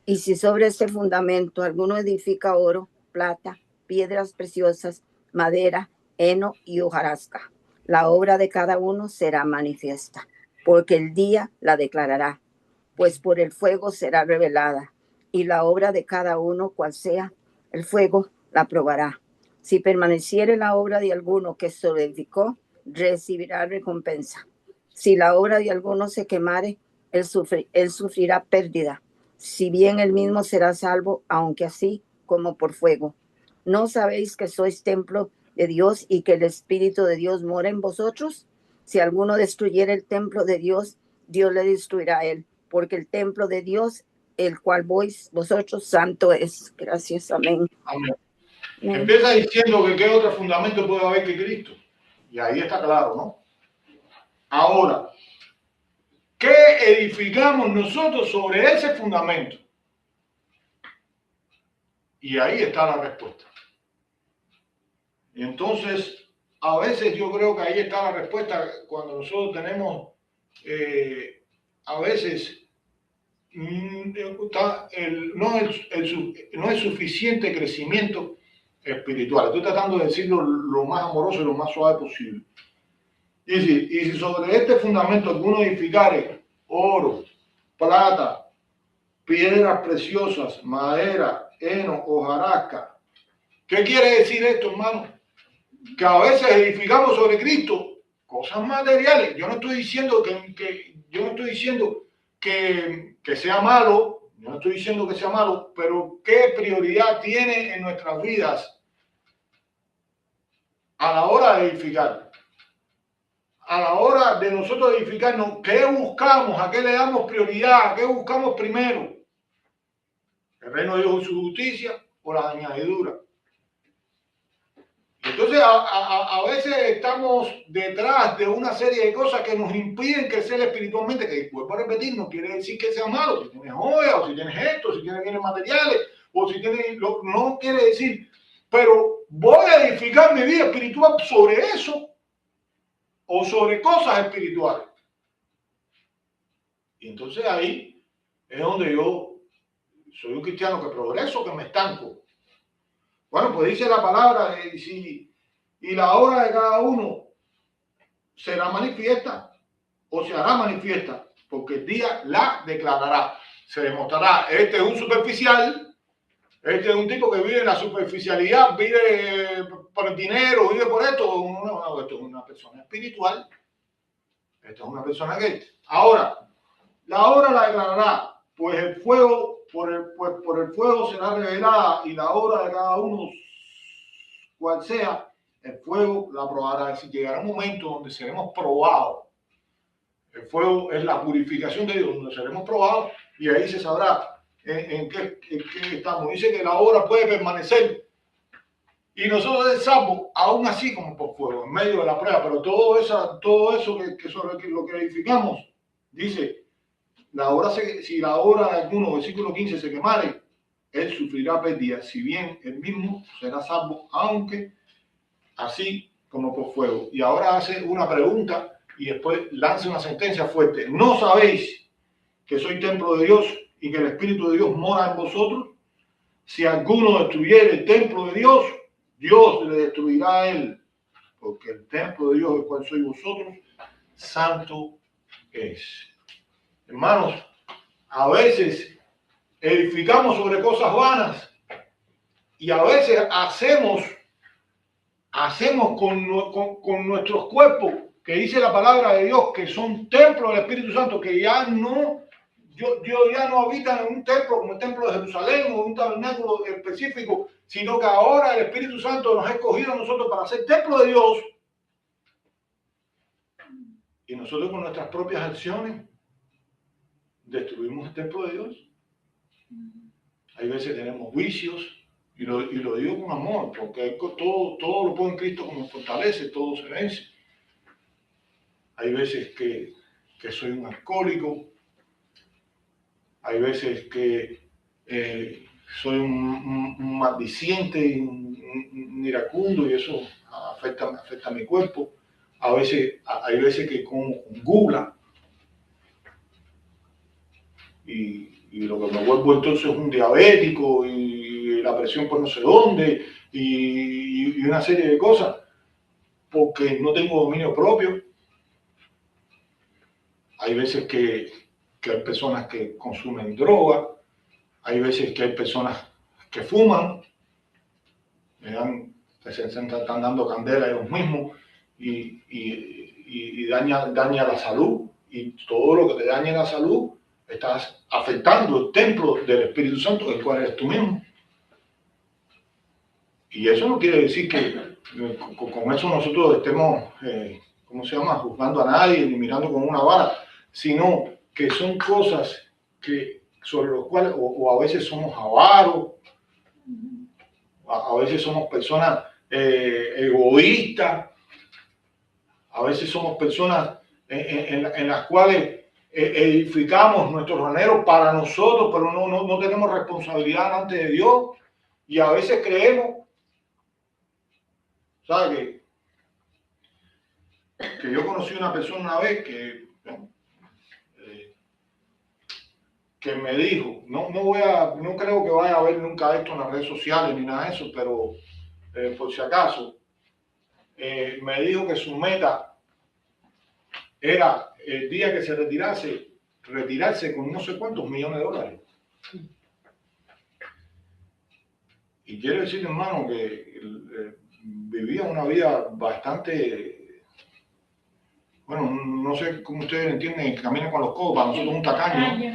Y si sobre este fundamento alguno edifica oro, plata, piedras preciosas, madera, heno y hojarasca, la obra de cada uno será manifiesta, porque el día la declarará, pues por el fuego será revelada, y la obra de cada uno, cual sea, el fuego la probará. Si permaneciere la obra de alguno que se edificó, recibirá recompensa. Si la obra de alguno se quemare, él sufrirá pérdida, si bien él mismo será salvo, aunque así como por fuego. ¿No sabéis que sois templo de Dios y que el Espíritu de Dios mora en vosotros? Si alguno destruyera el templo de Dios, Dios le destruirá a él, porque el templo de Dios, el cual vosotros santo es. Gracias, amén. Amén. Amén. Empieza diciendo que qué otro fundamento puede haber que Cristo. Y ahí está claro, ¿no? Ahora, ¿qué edificamos nosotros sobre ese fundamento? Y ahí está la respuesta. Y entonces, a veces yo creo que ahí está la respuesta cuando nosotros tenemos, a veces, no es suficiente crecimiento espiritual. Estoy tratando de decirlo lo más amoroso y lo más suave posible. Y si sobre este fundamento alguno edificare oro, plata, piedras preciosas, madera, heno, hojarasca. ¿Qué quiere decir esto, hermano? Que a veces edificamos sobre Cristo cosas materiales. Yo no estoy diciendo que sea malo, yo no estoy diciendo que sea malo, pero ¿qué prioridad tiene en nuestras vidas a la hora de edificar? A la hora de nosotros edificarnos, ¿qué buscamos? ¿A qué le damos prioridad? ¿A qué buscamos primero? ¿El reino de Dios y su justicia o las añadiduras? Entonces, a veces estamos detrás de una serie de cosas que nos impiden crecer espiritualmente, que vuelvo a repetir, no quiere decir que sea malo. Si tienes joyas, o si tienes esto, si tienes bienes materiales, o si tienes... No quiere decir, pero voy a edificar mi vida espiritual sobre eso, o sobre cosas espirituales. Y entonces ahí es donde yo soy un cristiano que progreso, que me estanco. Bueno, pues dice la palabra, y la obra de cada uno será manifiesta o se hará manifiesta, porque el día la declarará. Se demostrará, este es un superficial, este es un tipo que vive en la superficialidad, vive por el dinero, vive por esto. No, esto es una persona espiritual. Esto es una persona que... Ahora, la obra la declarará, pues el fuego, por el fuego será revelada, y la obra de cada uno, cual sea, el fuego la probará. Es decir, llegará un momento donde seremos probados. El fuego es la purificación de Dios, donde seremos probados, y ahí se sabrá en qué estamos. Dice que la obra puede permanecer, y nosotros salvos, aún así como por fuego, en medio de la prueba. Pero todo eso que sobre lo que edificamos, dice, si la obra de alguno, versículo 15, se quemare, él sufrirá pérdida, si bien él mismo será salvo, aunque así como por fuego. Y ahora hace una pregunta y después lanza una sentencia fuerte. ¿No sabéis que soy templo de Dios y que el Espíritu de Dios mora en vosotros? Si alguno destruyere el templo de Dios, Dios le destruirá a él, porque el templo de Dios, el cual sois vosotros, santo es. Hermanos, a veces edificamos sobre cosas vanas y a veces hacemos con nuestros cuerpos, que dice la palabra de Dios, que son templos del Espíritu Santo, que ya no, Dios ya no habita en un templo como el templo de Jerusalén o un tabernáculo específico, sino que ahora el Espíritu Santo nos ha escogido a nosotros para ser templo de Dios. Y nosotros con nuestras propias acciones destruimos el templo de Dios. Hay veces tenemos vicios, y lo digo con amor, porque todo lo pone en Cristo como fortalece, todo se vence. Hay veces que soy un alcohólico, hay veces que soy un maldiciente, un iracundo, y eso afecta a mi cuerpo. Hay veces que como con gula, y lo que me vuelvo entonces es un diabético, y la presión por no sé dónde, y una serie de cosas, porque no tengo dominio propio. Hay veces que hay personas que consumen droga, hay veces que hay personas que fuman, se están dando candela a ellos mismos, y daña la salud, y todo lo que te daña la salud, estás afectando el templo del Espíritu Santo, el cual eres tú mismo. Y eso no quiere decir que con eso nosotros estemos, ¿cómo se llama?, juzgando a nadie ni mirando con una vara, sino que son cosas que, sobre los cuales o a veces somos avaros, a veces somos personas egoístas, a veces somos personas en las cuales edificamos nuestros graneros para nosotros, pero no tenemos responsabilidad delante de Dios. Y a veces creemos, ¿sabes? Que yo conocí una persona una vez que me dijo, no creo que vaya a haber nunca esto en las redes sociales ni nada de eso, pero por si acaso, me dijo que su meta era el día que se retirarse con no sé cuántos millones de dólares. Y quiero decir, hermano, que vivía una vida bastante, bueno, no sé cómo ustedes entienden, que camina con los codos, para nosotros un tacaño.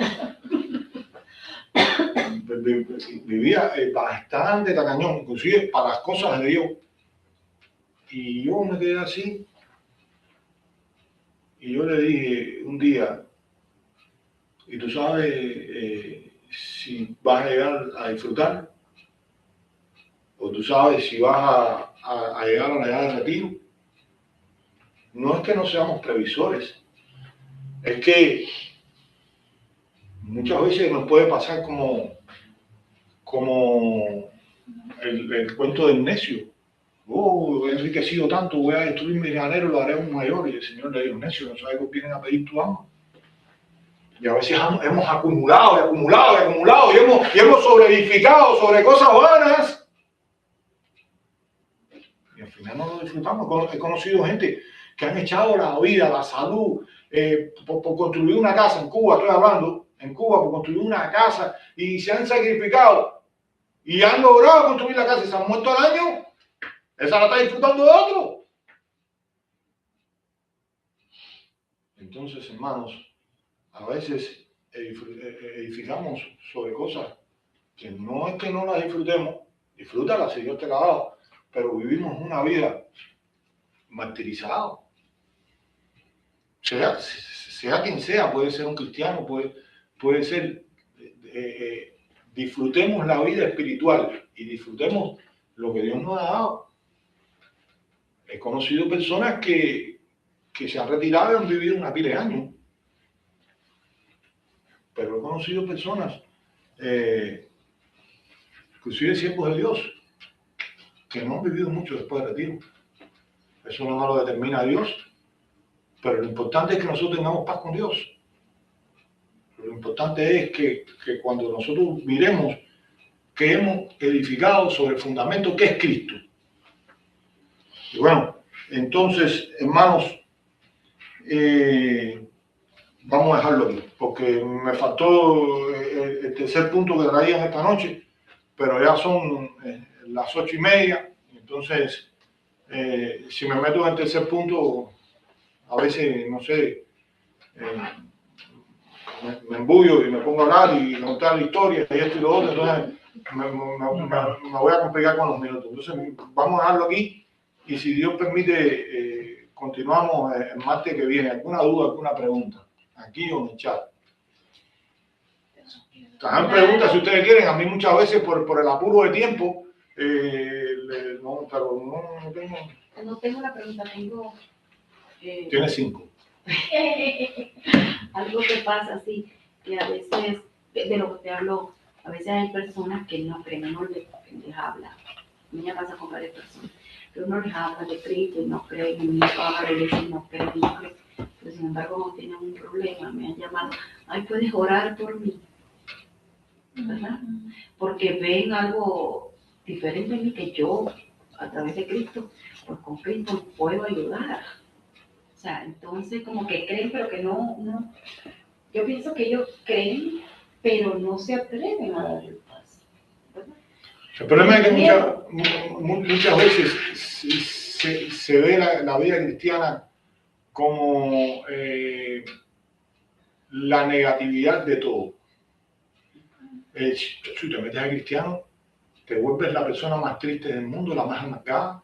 Vivía bastante tacañón, inclusive para las cosas de Dios. Y yo me quedé así. Y yo le dije un día, ¿y tú sabes si vas a llegar a disfrutar? ¿O tú sabes si vas a llegar a la edad de retiro? No es que no seamos previsores, es que muchas veces nos puede pasar como el cuento del necio. Oh, he enriquecido tanto, voy a destruir mi granero, lo haré un mayor. Y el Señor le dijo, necio, no sabes que vienen a pedir tu alma. Y a veces hemos acumulado y acumulado y acumulado y hemos sobreedificado sobre cosas vanas. Y al final no lo disfrutamos. He conocido gente que han echado la vida, la salud, por construir una casa en Cuba, estoy hablando, en Cuba, por construir una casa y se han sacrificado y han logrado construir la casa y se han muerto al año. Esa la está disfrutando de otro. Entonces, hermanos, a veces edificamos sobre cosas que no es que no las disfrutemos, disfrútalas si Dios te la ha dado, pero vivimos una vida martirizada. Sea quien sea, puede ser un cristiano, puede ser, disfrutemos la vida espiritual y disfrutemos lo que Dios nos ha dado. He conocido personas que se han retirado y han vivido una pila de años. Pero he conocido personas, inclusive siervos de Dios, que no han vivido mucho después del retiro. Eso no lo determina Dios. Pero lo importante es que nosotros tengamos paz con Dios. Lo importante es que cuando nosotros miremos que hemos edificado sobre el fundamento que es Cristo. Y bueno, entonces, hermanos, vamos a dejarlo aquí, porque me faltó el tercer punto que traían esta noche, pero ya son las 8:30, entonces, si me meto en el tercer punto, a veces, no sé, me embullo y me pongo a hablar y contar la historia y esto y lo otro, entonces me voy a complicar con los minutos. Entonces, vamos a dejarlo aquí y si Dios permite, continuamos el martes que viene. ¿Alguna duda, alguna pregunta? Aquí o en el chat. Hagan preguntas si ustedes quieren. A mí muchas veces por el apuro de tiempo, no tengo. No tengo la pregunta, tengo. Tiene 5. Algo que pasa así, que a veces, de lo que te hablo, a veces hay personas que no creen, uno les habla. A mí me pasa con varias personas, que uno les habla de Cristo y no creen, y uno va a la iglesia y no creen, pero sin embargo no tienen un problema, me han llamado, ay, puedes orar por mí, ¿verdad? Porque ven algo diferente en mí que yo, a través de Cristo, pues con Cristo puedo ayudar. O sea, entonces como que creen, pero que no. Yo pienso que ellos creen, pero no se atreven a dar el paso, ¿verdad? El problema es que muchas veces se ve la vida cristiana como la negatividad de todo. Si te metes a cristiano, te vuelves la persona más triste del mundo, la más amargada.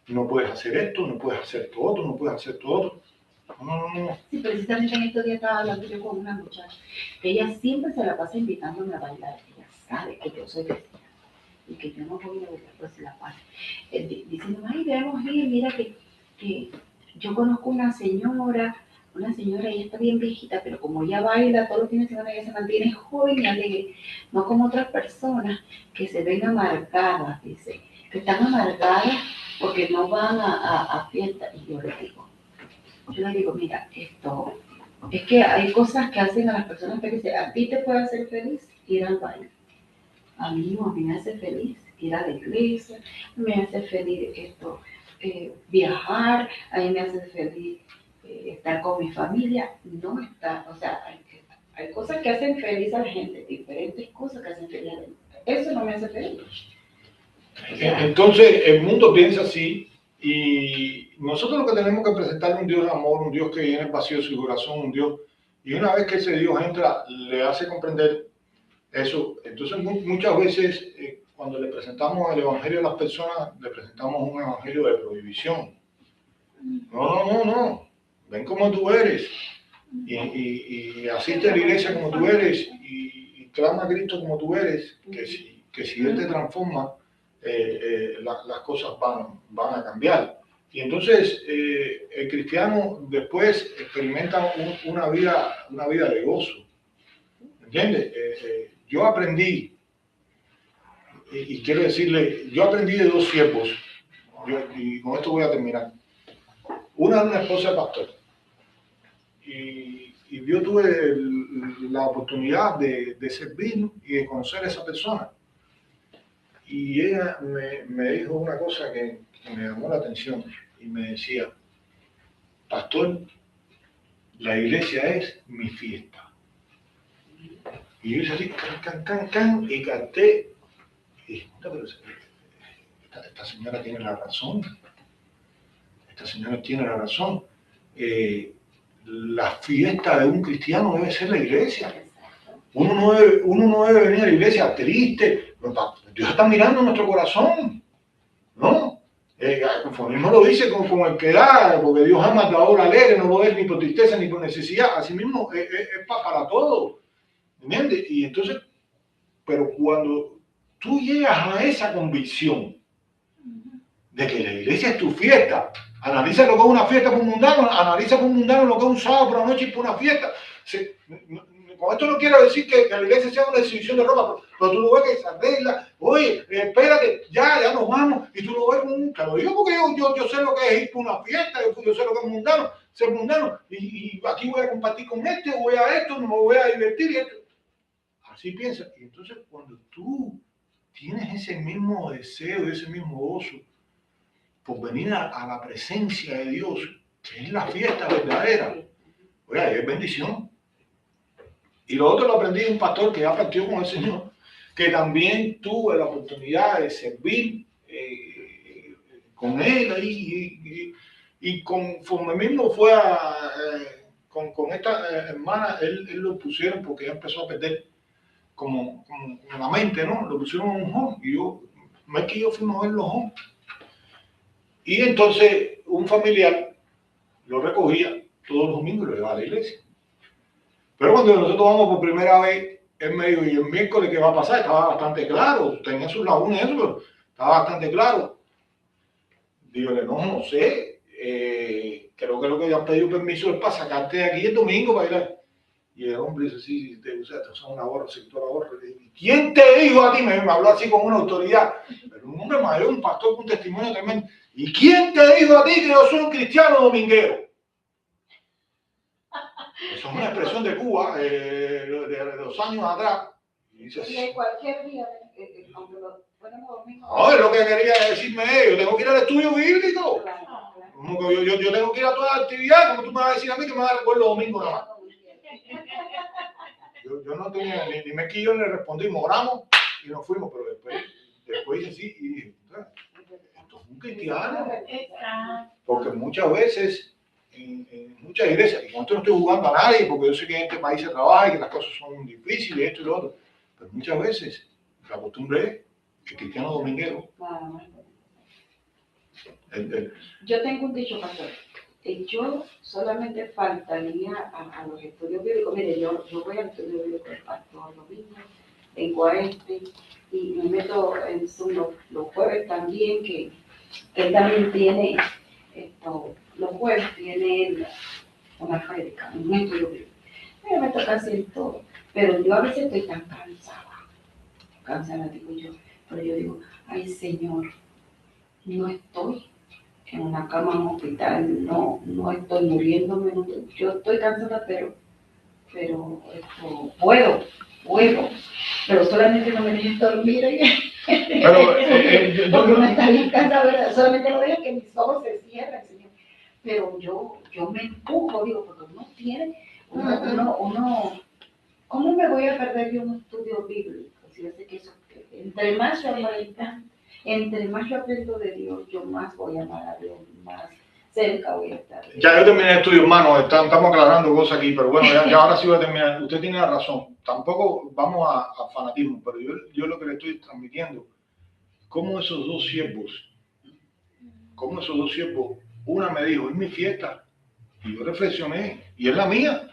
No puedes hacer esto, no puedes hacer esto otro, no puedes hacer esto otro. No. Sí, precisamente en estos días estaba hablando yo con una muchacha, que ella siempre se la pasa invitándome a bailar. Ella sabe que yo soy cristiana y que yo no voy a bailar, pues se la pasa. Diciendo, ay, debemos ir, mira que yo conozco una señora, ella está bien viejita, pero como ella baila todos los fines de semana, ella se mantiene joven y alegre, no como otras personas que se ven amargadas, dice, que están amargadas porque no van a fiestas. Y yo le digo, mira, esto es que hay cosas que hacen a las personas felices. A ti te puede hacer feliz ir al baile. A mí no, a mí me hace feliz ir a la iglesia, me hace feliz viajar, a mí me hace feliz estar con mi familia. No está, o sea, hay cosas que hacen feliz a la gente, diferentes cosas que hacen feliz a la gente. Eso no me hace feliz. O sea, entonces, el mundo piensa así. Y nosotros lo que tenemos que presentarle es un Dios de amor, un Dios que llena el vacío de su corazón, un Dios, y una vez que ese Dios entra, le hace comprender eso. Entonces muchas veces cuando le presentamos el Evangelio a las personas, le presentamos un Evangelio de prohibición. No, ven como tú eres, y asiste a la iglesia como tú eres, y clama a Cristo como tú eres, que si Él te transforma, las cosas van a cambiar. Y entonces el cristiano después experimenta una vida de gozo. ¿Entiendes? Yo aprendí, y quiero decirle, yo aprendí de dos siervos, y con esto voy a terminar. Una es una esposa de pastor, y yo tuve la oportunidad de servir y de conocer a esa persona. Y ella me dijo una cosa que me llamó la atención y me decía, pastor, la iglesia es mi fiesta. Y yo hice así, can, y canté. Y dije, pero esta señora tiene la razón. Esta señora tiene la razón. La fiesta de un cristiano debe ser la iglesia. Uno no debe venir a la iglesia triste. Dios está mirando nuestro corazón, ¿no? Conforme no lo dice como el que da, porque Dios ama al dador alegre, no lo es ni por tristeza ni por necesidad. Así mismo es para todo, ¿entiendes? Y entonces, pero cuando tú llegas a esa convicción de que la iglesia es tu fiesta, analiza lo que es una fiesta por un mundano, analiza por un mundano lo que es un sábado por la noche y por una fiesta. Con esto no quiero decir que la iglesia sea una exhibición de ropa, pero tú lo ves que se arregla, oye, espérate, ya nos vamos, y tú lo ves como un... Te lo digo porque yo sé lo que es ir por una fiesta, yo sé lo que es mundano, ser mundano, y aquí voy a compartir con este, voy a esto, me voy a divertir, y esto. Así piensas. Y entonces cuando tú tienes ese mismo deseo, ese mismo gozo, por venir a la presencia de Dios, que es la fiesta verdadera, oye, es bendición. Y lo otro lo aprendí de un pastor que ya partió con el Señor, que también tuve la oportunidad de servir con él ahí, y conforme mismo fue con esta hermana, él lo pusieron porque ya empezó a perder como la mente, ¿no? Lo pusieron en un home, y yo fuimos a ver los homes. Y entonces un familiar lo recogía todos los domingos y lo llevaba a la iglesia. Pero cuando nosotros vamos por primera vez, él me dijo, y el miércoles, ¿qué va a pasar? Estaba bastante claro, tenía sus lagunas y eso, pero estaba bastante claro. Dígale, no sé, creo que lo que han pedido permiso es para sacarte de aquí el domingo para ir a... Y el hombre dice, sí, te usa una gorra, si tú la gorra. ¿Quién te dijo a ti? Me habló así con una autoridad, pero un hombre mayor, un pastor con un testimonio tremendo. ¿Y quién te dijo a ti que yo soy un cristiano dominguero? Esa es una expresión de Cuba, de 2 años atrás. Y dice así. De cualquier día, aunque lo ponemos domingo. No, es lo que quería decirme yo tengo que ir al estudio bíblico. Claro. Yo tengo que ir a toda la actividad, como tú me vas a decir a mí que me vas a recordar los domingos nada más. Yo no tenía ni me quillo, le respondimos, oramos y nos fuimos, pero después hice así y dije, esto es un cristiano. Porque muchas veces, en muchas iglesias, y con esto no estoy jugando a nadie, porque yo sé que en este país se trabaja y que las cosas son difíciles, esto y lo otro, pero muchas veces la costumbre es el cristiano dominguero. Nada más. El- Yo tengo un dicho, pastor. Yo solamente faltaría a los estudios bíblicos. Mire, yo voy al estudio bíblico del pastor lo mismo, vengo a y me meto en Zoom los jueves también, que él también tiene los jueves tiene una prédica, un estudio bíblico. Me meto casi en todo, pero yo a veces estoy tan cansada digo yo, pero yo digo, ay Señor, no estoy en una cama en un hospital, no estoy muriéndome, yo estoy cansada, pero puedo, pero solamente no me dejes dormir. Pero, Porque uno está bien cansado, ¿verdad? Solamente no dejes que mis ojos se cierren, Señor. Pero yo me empujo, digo, porque uno tiene, uno, ¿cómo me voy a perder yo un estudio bíblico? Si yo sé que eso, entre más yo aprendo de Dios, yo más voy a amar a Dios, más cerca voy a estar. Ya yo terminé el estudio, hermano, estamos aclarando cosas aquí, pero bueno, ya ahora sí voy a terminar. Usted tiene la razón, tampoco vamos a fanatismo, pero yo lo que le estoy transmitiendo, como esos dos siervos, una me dijo, es mi fiesta, y yo reflexioné, y es la mía.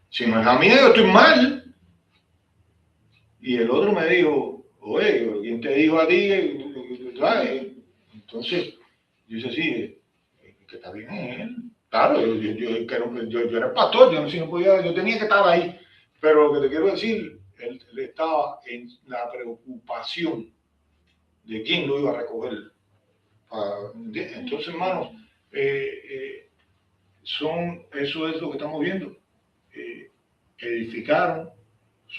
Si no es la mía, yo estoy mal. Y el otro me dijo, oye, ¿quién te dijo a ti? Entonces, yo dije, sí, que está bien él. Claro, yo era pastor, yo tenía que estar ahí. Pero lo que te quiero decir, él estaba en la preocupación de quién lo iba a recoger. Entonces, hermanos, eso es lo que estamos viendo. Edificaron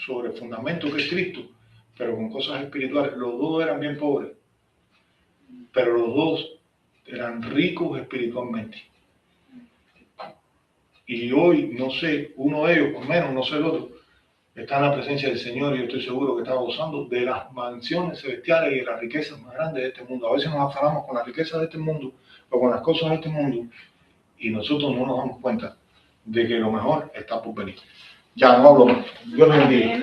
sobre el fundamento que es Cristo, pero con cosas espirituales. Los dos eran bien pobres, pero los dos eran ricos espiritualmente. Y hoy, no sé, uno de ellos, por menos, no sé el otro, está en la presencia del Señor y yo estoy seguro que está gozando de las mansiones celestiales y de las riquezas más grandes de este mundo. A veces nos afanamos con las riquezas de este mundo o con las cosas de este mundo y nosotros no nos damos cuenta de que lo mejor está por venir. Ya no hablo más. Dios les bendiga.